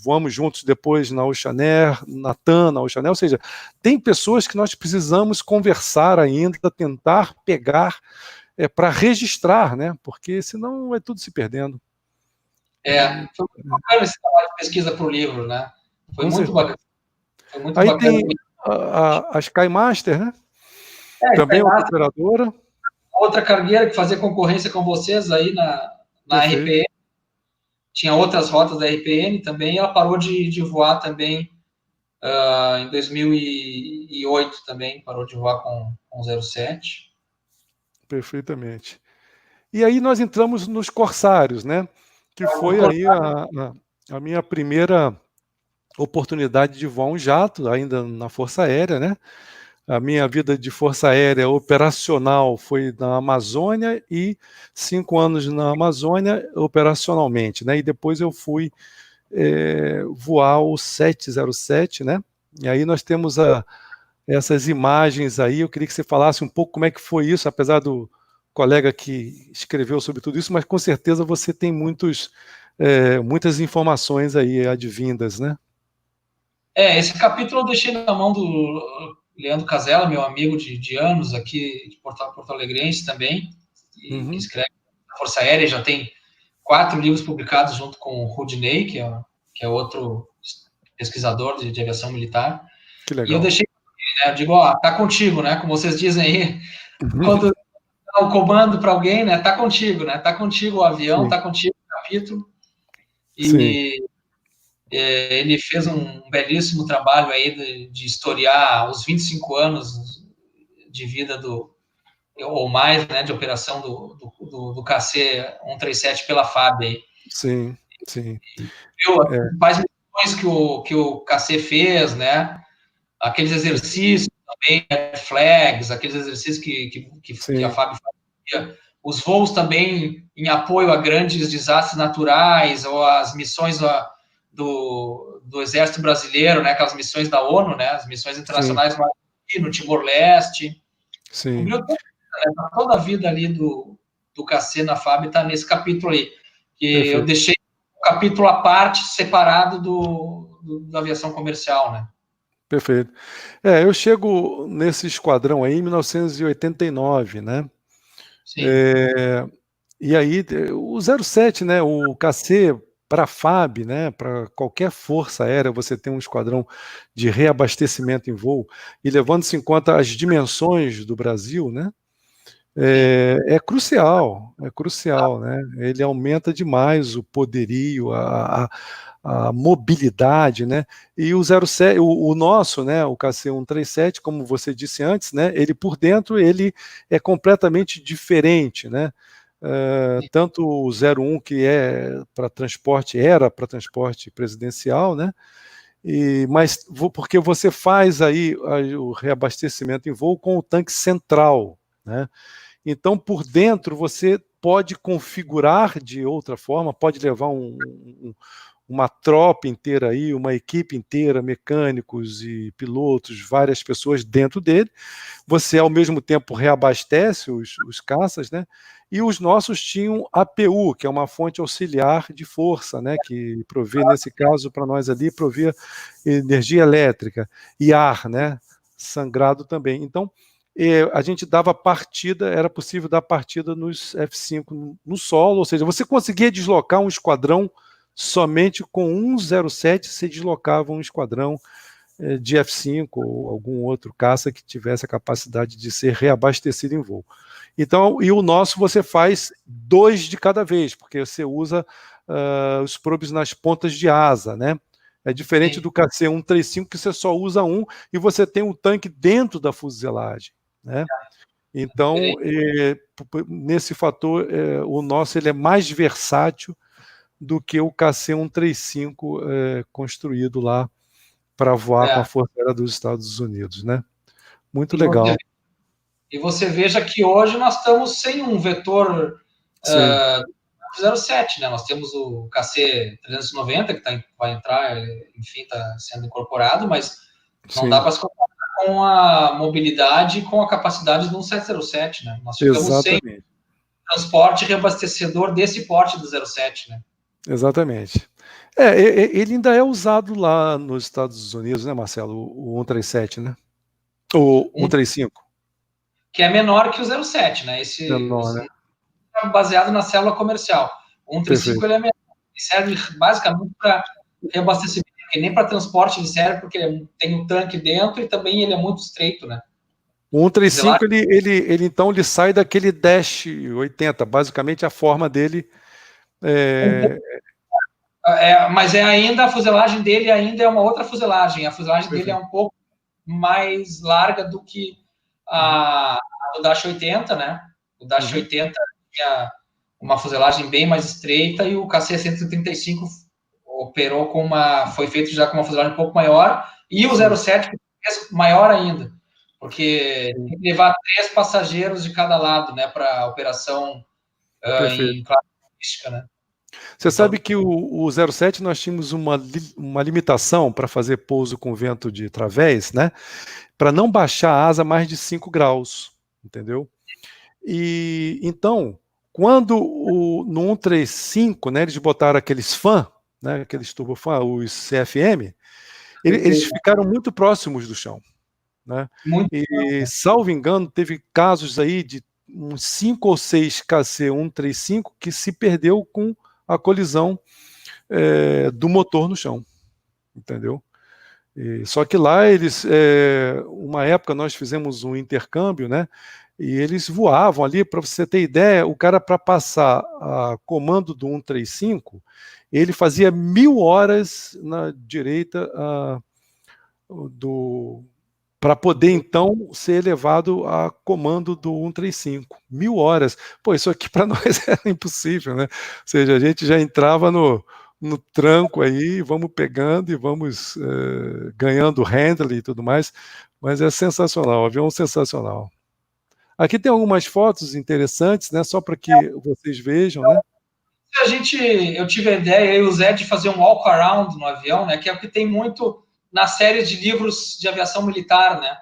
voamos juntos depois na Oceanair, na TAM, na Oceanair, ou seja, tem pessoas que nós precisamos conversar ainda, tentar pegar para registrar, né, porque senão vai tudo se perdendo. Foi muito bacana esse trabalho de pesquisa para o livro, né? Foi Com muito certeza. bacana. Foi muito Aí bacana. tem a Skymaster, né? Também outra operadora. Outra cargueira que fazia concorrência com vocês aí na RPN. Tinha outras rotas da RPN também, ela parou de voar também em 2008 também, parou de voar com 07. Perfeitamente. E aí nós entramos nos Corsários, né? Que foi aí a minha primeira oportunidade de voar um jato, ainda na Força Aérea, né? A minha vida de Força Aérea operacional foi na Amazônia e 5 anos na Amazônia operacionalmente, né? E depois eu fui voar o 707, né? E aí nós temos essas imagens aí. Eu queria que você falasse um pouco como é que foi isso, apesar do colega que escreveu sobre tudo isso, mas com certeza você tem muitas informações aí advindas, né? Esse capítulo eu deixei na mão do Leandro Casella, meu amigo de anos aqui de Porto Alegrense também, que escreve na Força Aérea, já tem 4 livros publicados junto com o Rudney, que é outro pesquisador de aviação militar. Que legal. E eu deixei, né, eu digo, tá contigo, né, como vocês dizem aí, quando dá o comando para alguém, né, tá contigo, né, tá contigo o avião, Sim. Tá contigo o capítulo, e ele fez um belíssimo trabalho aí de historiar os 25 anos de vida ou mais, né, de operação do KC-137 pela FAB aí. Sim, sim. Viu as missões que o KC fez, né, aqueles exercícios também, flags, aqueles exercícios que a FAB fazia, os voos também em apoio a grandes desastres naturais, ou as missões do Exército Brasileiro, né, aquelas missões da ONU, né, as missões internacionais no Timor-Leste. Sim. Toda a vida ali do KC na FAB está nesse capítulo aí. Que eu deixei um capítulo à parte, separado da aviação comercial, né? Perfeito. Eu chego nesse esquadrão aí em 1989, né? Sim. E aí, o 07, né? O KC para a FAB, né? Para qualquer força aérea, você tem um esquadrão de reabastecimento em voo, e levando-se em conta as dimensões do Brasil, né? É crucial, né? Ele aumenta demais o poderio, a mobilidade, né? E o 07, o nosso, né, o KC-137, como você disse antes, né, ele por dentro ele é completamente diferente, né? Tanto o 01, que era para transporte presidencial, né? Mas porque você faz aí o reabastecimento em voo com o tanque central, né? Então, por dentro, você pode configurar de outra forma, pode levar uma tropa inteira aí, uma equipe inteira, mecânicos e pilotos, várias pessoas dentro dele. Você, ao mesmo tempo, reabastece os caças, né? E os nossos tinham APU, que é uma fonte auxiliar de força, né? Que provê, nesse caso, para nós ali, provia energia elétrica e ar, né? Sangrado também. Então, a gente dava partida, era possível dar partida nos F-5 no solo, ou seja, você conseguia deslocar um esquadrão somente com um 07, se deslocava um esquadrão de F-5 ou algum outro caça que tivesse a capacidade de ser reabastecido em voo. Então, e o nosso você faz 2 de cada vez, porque você usa os probes nas pontas de asa, né? É diferente do KC-135, que você só usa um e você tem um tanque dentro da fuselagem, né? Então, nesse fator, o nosso ele é mais versátil do que o KC-135 construído lá para voar com a Força Aérea dos Estados Unidos, né? Muito legal. E você veja que hoje nós estamos sem um vetor 07, né? Nós temos o KC-390, que vai entrar, enfim, está sendo incorporado, mas não dá para se comparar com a mobilidade e com a capacidade de um 707, né? Nós ficamos sem transporte e reabastecedor desse porte do 07, né? Exatamente. Ele ainda é usado lá nos Estados Unidos, né, Marcelo? O 137, né? O 135. Que é menor que o 07, né? Menor, né? Baseado na célula comercial. O 135 ele é menor. Ele serve basicamente para reabastecimento, porque nem para transporte ele serve, porque ele tem um tanque dentro e também ele é muito estreito, né? O 135, então, ele sai daquele Dash 80, basicamente a forma dele. Mas ainda a fuselagem dele ainda é uma outra fuselagem. A fuselagem dele é um pouco mais larga do que a do Dash 80, né? O Dash 80 tinha uma fuselagem bem mais estreita e o KC-135 operou foi feito já com uma fuselagem um pouco maior, e o 07 maior ainda, porque tem que levar 3 passageiros de cada lado, né, para a operação em classe turística, né? Você sabe que o 07 nós tínhamos uma limitação para fazer pouso com vento de través, né? Para não baixar a asa mais de 5 graus, entendeu? E então, quando no 135, né, eles botaram aqueles fan, né, aqueles turbofan, os CFM, eles ficaram muito próximos do chão, né? E, salvo engano, teve casos aí de uns 5 ou 6 KC-135 que se perdeu com a colisão do motor no chão, entendeu? Só que lá eles, uma época nós fizemos um intercâmbio, né? E eles voavam ali, para você ter ideia, o cara para passar a comando do 135, ele fazia 1000 horas na direita para poder então ser elevado a comando do 135. 1000 horas. Pô, isso aqui para nós era impossível, né? Ou seja, a gente já entrava no tranco aí, vamos pegando e vamos ganhando handle e tudo mais, mas é sensacional, o avião é sensacional. Aqui tem algumas fotos interessantes, né, só para que vocês vejam, né? Eu tive a ideia, eu e o Zé, de fazer um walk around no avião, né, que é o que tem muito na série de livros de aviação militar, né?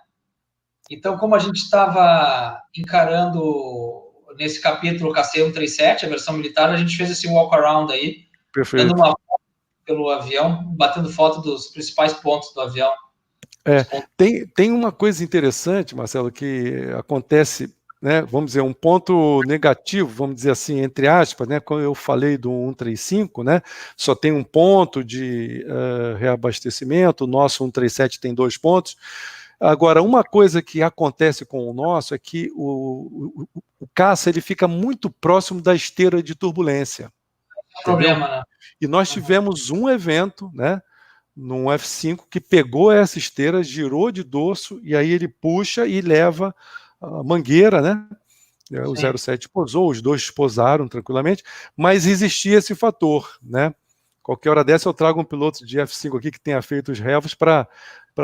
Então, como a gente estava encarando nesse capítulo o KC-137, a versão militar, a gente fez esse walk around aí, Perfeito. dando uma volta pelo avião, batendo foto dos principais pontos do avião. Tem uma coisa interessante, Marcelo, que acontece, né, vamos dizer, um ponto negativo, vamos dizer assim, entre aspas, né, quando eu falei do 135, né, só tem um ponto de reabastecimento, o nosso 137 tem 2 pontos. Agora, uma coisa que acontece com o nosso é que o caça ele fica muito próximo da esteira de turbulência. Problema, né? E nós tivemos um evento, né, num F5 que pegou essa esteira, girou de dorso e aí ele puxa e leva a mangueira, né? O 07 pousou, os dois pousaram tranquilamente, mas existia esse fator, né? Qualquer hora dessa eu trago um piloto de F5 aqui que tenha feito os revos para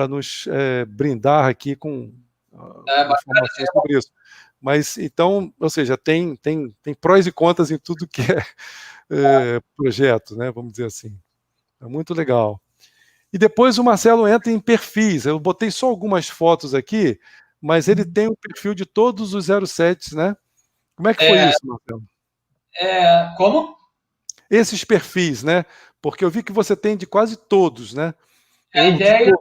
nos brindar aqui com informações sobre isso. Mas então, ou seja, tem prós e contras em tudo que é projeto, né? Vamos dizer assim. É muito legal. E depois o Marcelo entra em perfis. Eu botei só algumas fotos aqui, mas ele tem o perfil de todos os 07s, né? Como é que foi isso, Marcelo? Como? Esses perfis, né? Porque eu vi que você tem de quase todos, né? A ideia...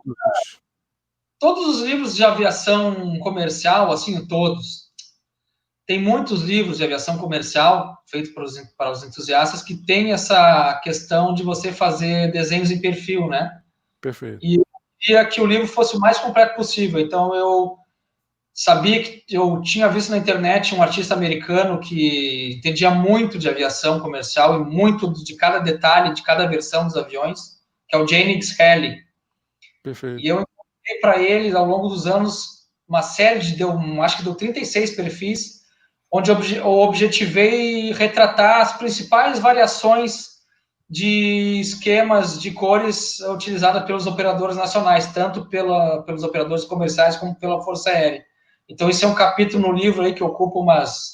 Todos os livros de aviação comercial, assim, todos. Tem muitos livros de aviação comercial feitos para os entusiastas que tem essa questão de você fazer desenhos em perfil, né? Perfeito. E eu queria que o livro fosse o mais completo possível. Então, eu sabia que eu tinha visto na internet um artista americano que entendia muito de aviação comercial e muito de cada detalhe, de cada versão dos aviões, que é o Jennings Helly. Perfeito. E eu encontrei para ele, ao longo dos anos, uma série acho que deu 36 perfis, onde eu objetivei retratar as principais variações de esquemas de cores utilizadas pelos operadores nacionais, tanto pelos operadores comerciais como pela Força Aérea. Então, esse é um capítulo no livro aí que ocupa umas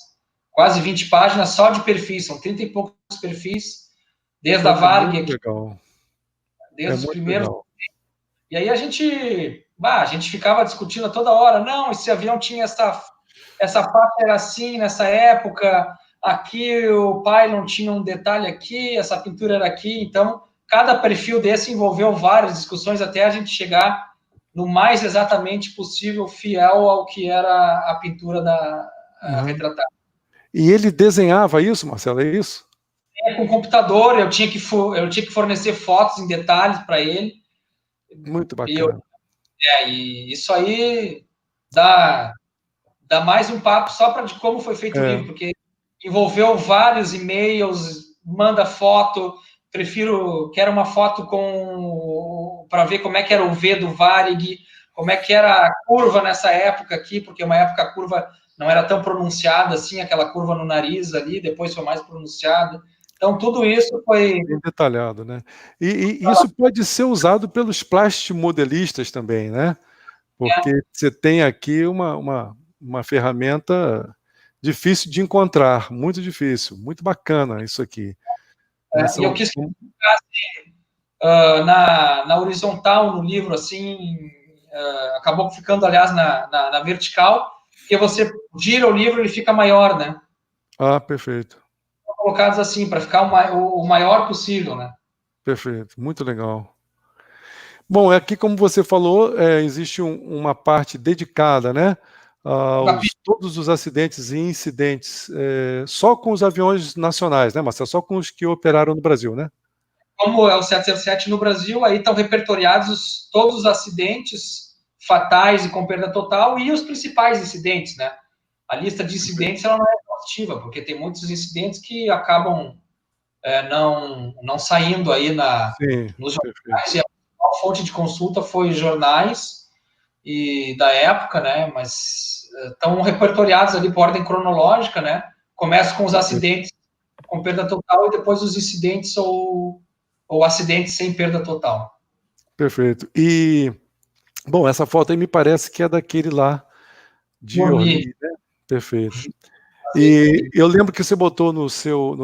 quase 20 páginas só de perfis, são 30 e poucos perfis, desde a Varg, desde os primeiros. Legal. E aí a gente ficava discutindo a toda hora, não, esse avião tinha essa faixa era assim nessa época, aqui o pai não tinha um detalhe aqui, essa pintura era aqui. Então, cada perfil desse envolveu várias discussões até a gente chegar no mais exatamente possível, fiel ao que era a pintura retratada. E ele desenhava isso, Marcelo, é isso? Com computador, eu tinha que fornecer fotos em detalhes para ele. Muito bacana. E isso aí dá mais um papo só de como foi feito o livro, porque envolveu vários e-mails, manda foto, quero uma foto para ver como é que era o V do Varig, como é que era a curva nessa época aqui, porque uma época a curva não era tão pronunciada assim, aquela curva no nariz ali, depois foi mais pronunciada. Então, tudo isso foi... Bem detalhado, né? E isso pode ser usado pelos plastimodelistas também, né? Porque você tem aqui uma ferramenta difícil de encontrar, muito difícil, muito bacana isso aqui. E eu quis colocar assim, na horizontal, no livro, assim, acabou ficando, aliás, na vertical, porque você gira o livro e ele fica maior, né? Ah, perfeito. Colocados assim, para ficar o maior possível, né? Perfeito, muito legal. Bom, aqui, como você falou, existe uma parte dedicada, né? Todos os acidentes e incidentes, só com os aviões nacionais, né, Marcelo? Só com os que operaram no Brasil, né? Como é o 707 no Brasil, aí estão repertoriados todos os acidentes fatais e com perda total e os principais incidentes, né? A lista de incidentes ela não é exaustiva, porque tem muitos incidentes que acabam não saindo aí nos jornais. E a fonte de consulta foi jornais e da época, né? Mas estão repertoriados ali por ordem cronológica, né? Começa com os acidentes com perda total e depois os incidentes ou acidentes sem perda total. Perfeito. E, bom, essa foto aí me parece que é daquele lá de Orly, né? Perfeito. E eu lembro que você botou no seu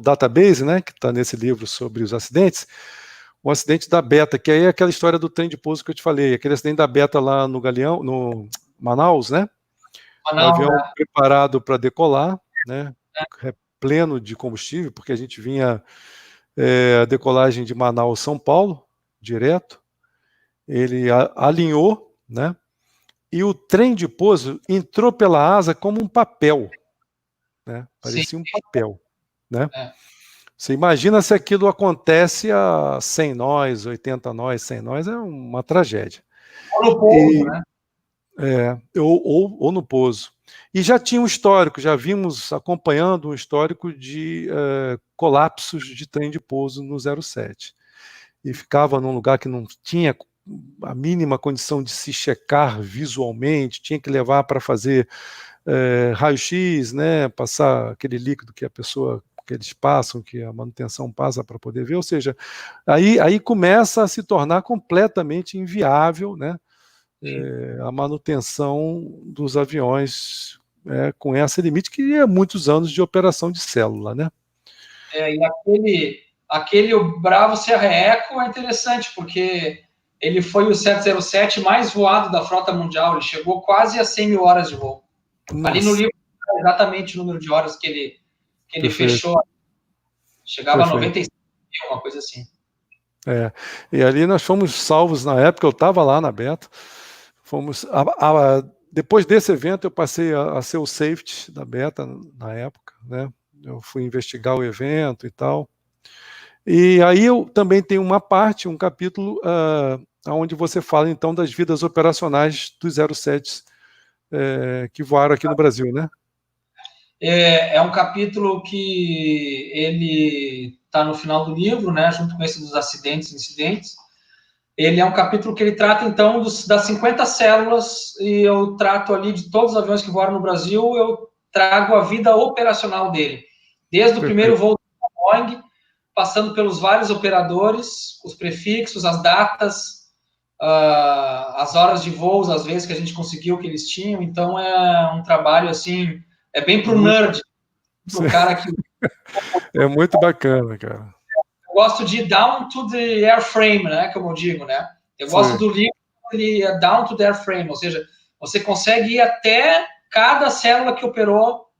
database, né, que está nesse livro sobre os acidentes, o acidente da Beta, que aí é aquela história do trem de pouso que eu te falei, aquele acidente da Beta lá no Galeão, no Manaus, né? O avião preparado para decolar, né? Pleno de combustível, porque a gente vinha a decolagem de Manaus São Paulo, direto. Ele alinhou, né? E o trem de pouso entrou pela asa como um papel, né? Parecia um papel, né? Você imagina se aquilo acontece a 100 nós, 80 nós, 100 nós, é uma tragédia. Ou no pouso, né? Ou no pouso. E já tinha um histórico, já vimos acompanhando um histórico de colapsos de trem de pouso no 07. E ficava num lugar que não tinha a mínima condição de se checar visualmente, tinha que levar para fazer raio-x, né, passar aquele líquido que eles passam, que a manutenção passa para poder ver, ou seja, aí começa a se tornar completamente inviável, né, a manutenção dos aviões com esse limite, que é muitos anos de operação de célula, né? E aquele o Bravo Serra Eco é interessante, porque ele foi o 707 mais voado da frota mundial, ele chegou quase a 100 mil horas de voo. Nossa. Ali no livro, exatamente o número de horas que ele fechou, chegava a 95 mil, uma coisa assim. E ali nós fomos salvos na época, eu estava lá na Beta, depois desse evento eu passei a ser o safety da Beta na época, né? Eu fui investigar o evento e tal. E aí eu também tenho uma parte, um capítulo, onde você fala então das vidas operacionais dos 07 que voaram aqui no Brasil, né? É um capítulo que ele está no final do livro, né? Junto com esse dos acidentes e incidentes. Ele é um capítulo que ele trata, então, das 50 células, e eu trato ali de todos os aviões que voaram no Brasil, eu trago a vida operacional dele. Desde o primeiro voo da Boeing, passando pelos vários operadores, os prefixos, as datas, as horas de voos, às vezes, que a gente conseguiu que eles tinham. Então, é um trabalho, assim, é bem pro nerd, pro cara que... É muito bacana, cara. Eu gosto de down to the airframe, né, como eu digo, né? Eu gosto do livro, ele é down to the airframe, ou seja, você consegue ir até cada célula que operou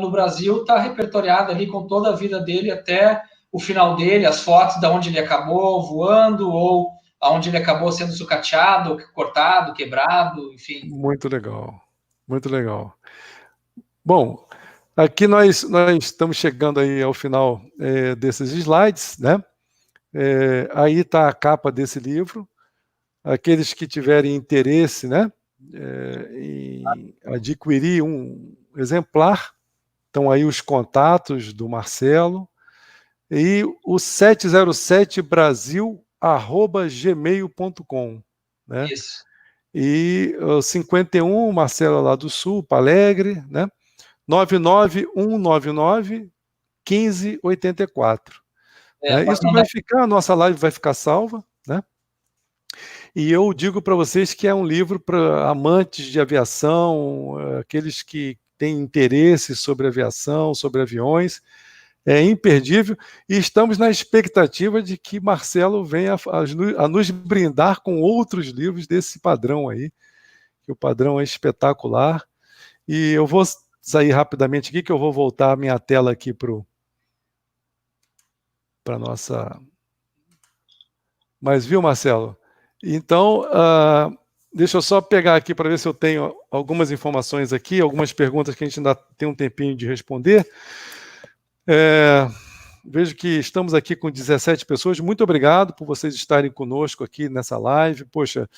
no Brasil está repertoriada ali com toda a vida dele até o final dele, as fotos de onde ele acabou voando ou aonde ele acabou sendo sucateado, cortado, quebrado, enfim. Muito legal, muito legal. Bom, aqui nós estamos chegando aí ao final desses slides, né? Aí está a capa desse livro. Aqueles que tiverem interesse, né, em adquirir um exemplar, estão aí os contatos do Marcelo, e o 707brasil@gmail.com, né? Isso. E o 51, Marcelo lá do Sul, Palegre, né? 99199-1584. Isso vai ficar, a nossa live vai ficar salva, né? E eu digo para vocês que é um livro para amantes de aviação, aqueles que têm interesse sobre aviação, sobre aviões. É imperdível e estamos na expectativa de que Marcelo venha a nos brindar com outros livros desse padrão aí, que o padrão é espetacular. E eu vou sair rapidamente aqui, que eu vou voltar a minha tela aqui para a nossa... Mas viu, Marcelo? Então, deixa eu só pegar aqui para ver se eu tenho algumas informações aqui, algumas perguntas que a gente ainda tem um tempinho de responder. Vejo que estamos aqui com 17 pessoas. Muito obrigado por vocês estarem conosco aqui nessa live. Poxa,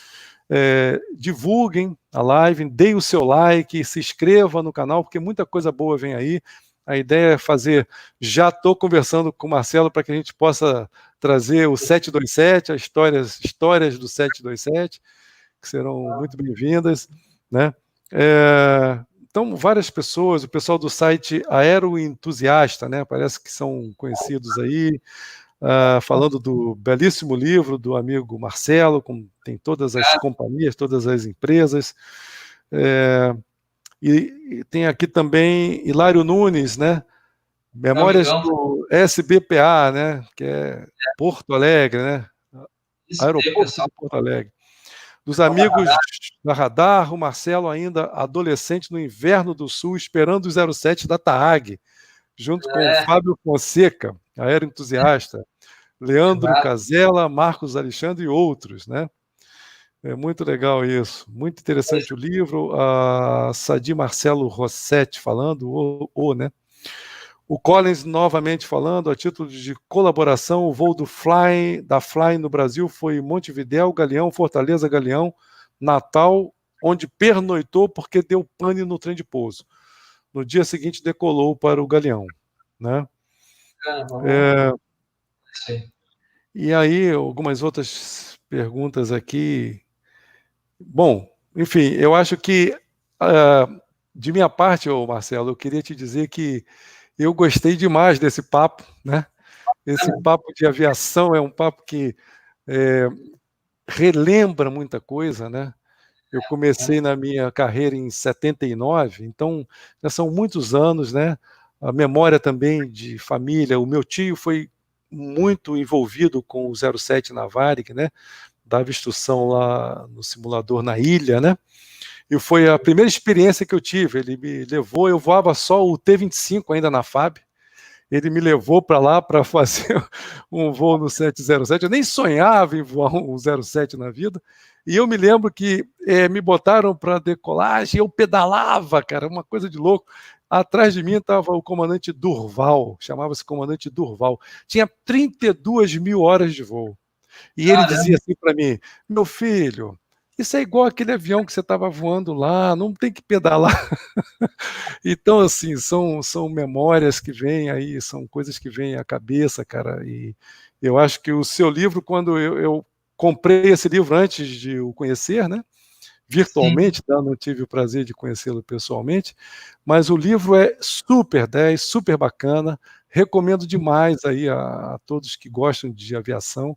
divulguem a live, deem o seu like, se inscreva no canal, porque muita coisa boa vem aí. A ideia é fazer... Já estou conversando com o Marcelo para que a gente possa trazer o 727, as histórias do 727, que serão muito bem-vindas, né? Então, várias pessoas, o pessoal do site Aeroentusiasta, né? Parece que são conhecidos aí, falando do belíssimo livro do amigo Marcelo, tem todas as companhias, todas as empresas. E tem aqui também Hilário Nunes, né? Memórias do SBPA, né? Que é Porto Alegre, né? Aeroporto de Porto Alegre. Dos amigos da Radar, o Marcelo ainda adolescente no inverno do Sul, esperando o 07 da TAAG, junto com o Fábio Fonseca, aeroentusiasta, Leandro Casella, Marcos Alexandre e outros, né? É muito legal isso, muito interessante o livro. A Sadi Marcelo Rossetti falando, né? O Collins novamente falando, a título de colaboração, o voo da Fly no Brasil foi Montevidéu, Galeão, Fortaleza, Galeão, Natal, onde pernoitou porque deu pane no trem de pouso. No dia seguinte decolou para o Galeão, né? E aí, algumas outras perguntas aqui. Bom, enfim, eu acho que, de minha parte, Marcelo, eu queria te dizer que eu gostei demais desse papo, né? Esse papo de aviação é um papo que relembra muita coisa, né? Eu comecei na minha carreira em 79, então já são muitos anos, né? A memória também de família. O meu tio foi muito envolvido com o 07 na Varig, né? Dava instrução lá no simulador na ilha, né? E foi a primeira experiência que eu tive. Ele me levou, eu voava só o T-25 ainda na FAB. Ele me levou para lá para fazer um voo no 707. Eu nem sonhava em voar um 07 na vida. E eu me lembro que me botaram para decolagem, eu pedalava, cara, uma coisa de louco. Atrás de mim estava o comandante Durval, chamava-se comandante Durval. Tinha 32 mil horas de voo. E ele dizia assim para mim: meu filho, isso é igual aquele avião que você estava voando lá, não tem que pedalar. Então, assim, são memórias que vêm aí, são coisas que vêm à cabeça, cara. E eu acho que o seu livro, quando eu comprei esse livro antes de o conhecer, né? Virtualmente, tá? Não tive o prazer de conhecê-lo pessoalmente, mas o livro é super 10, super bacana. Recomendo demais aí a todos que gostam de aviação.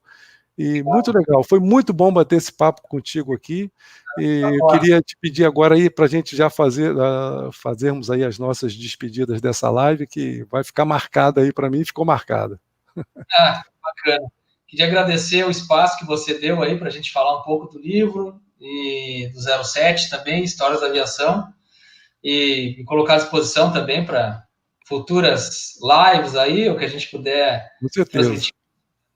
E muito legal, foi muito bom bater esse papo contigo aqui. E eu queria te pedir agora aí para a gente já fazermos aí as nossas despedidas dessa live, que vai ficar marcada aí para mim, ficou marcada. Bacana. Queria agradecer o espaço que você deu aí para a gente falar um pouco do livro e do 07 também, Histórias da Aviação. e me colocar à disposição também para futuras lives aí, o que a gente puder transmitir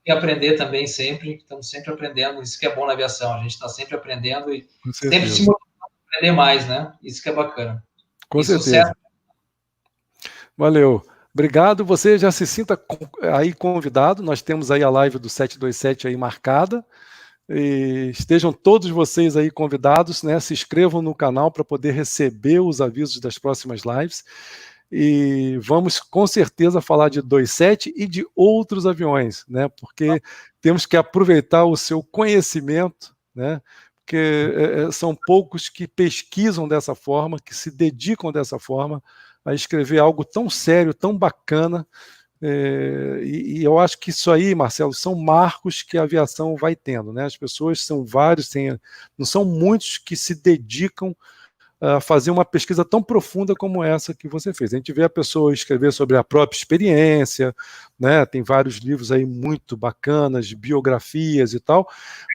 e aprender também sempre. Estamos sempre aprendendo, isso que é bom na aviação, a gente está sempre aprendendo e sempre se motivando a aprender mais, né? Isso que é bacana. Com certeza. Sucesso. Valeu. Obrigado. Você já se sinta aí convidado. Nós temos aí a live do 727 aí marcada. E estejam todos vocês aí convidados, né? Se inscrevam no canal para poder receber os avisos das próximas lives. E vamos com certeza falar de 27 e de outros aviões, né? Porque temos que aproveitar o seu conhecimento, né? Porque são poucos que pesquisam dessa forma, que se dedicam dessa forma a escrever algo tão sério, tão bacana. E eu acho que isso aí, Marcelo, são marcos que a aviação vai tendo, né? As pessoas são vários, não são muitos que se dedicam a fazer uma pesquisa tão profunda como essa que você fez. A gente vê a pessoa escrever sobre a própria experiência, né? Tem vários livros aí muito bacanas, biografias e tal,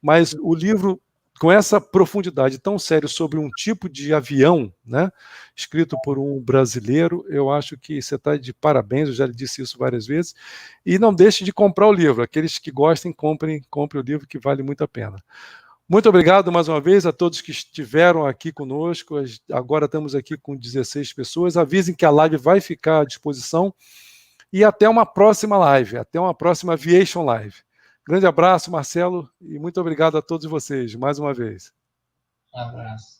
mas o livro com essa profundidade tão séria sobre um tipo de avião, né, escrito por um brasileiro, eu acho que você está de parabéns, eu já lhe disse isso várias vezes, e não deixe de comprar o livro, aqueles que gostem, comprem o livro que vale muito a pena. Muito obrigado mais uma vez a todos que estiveram aqui conosco, agora estamos aqui com 16 pessoas, avisem que a live vai ficar à disposição, e até uma próxima live, até uma próxima Aviation Live. Grande abraço, Marcelo, e muito obrigado a todos vocês, mais uma vez. Um abraço.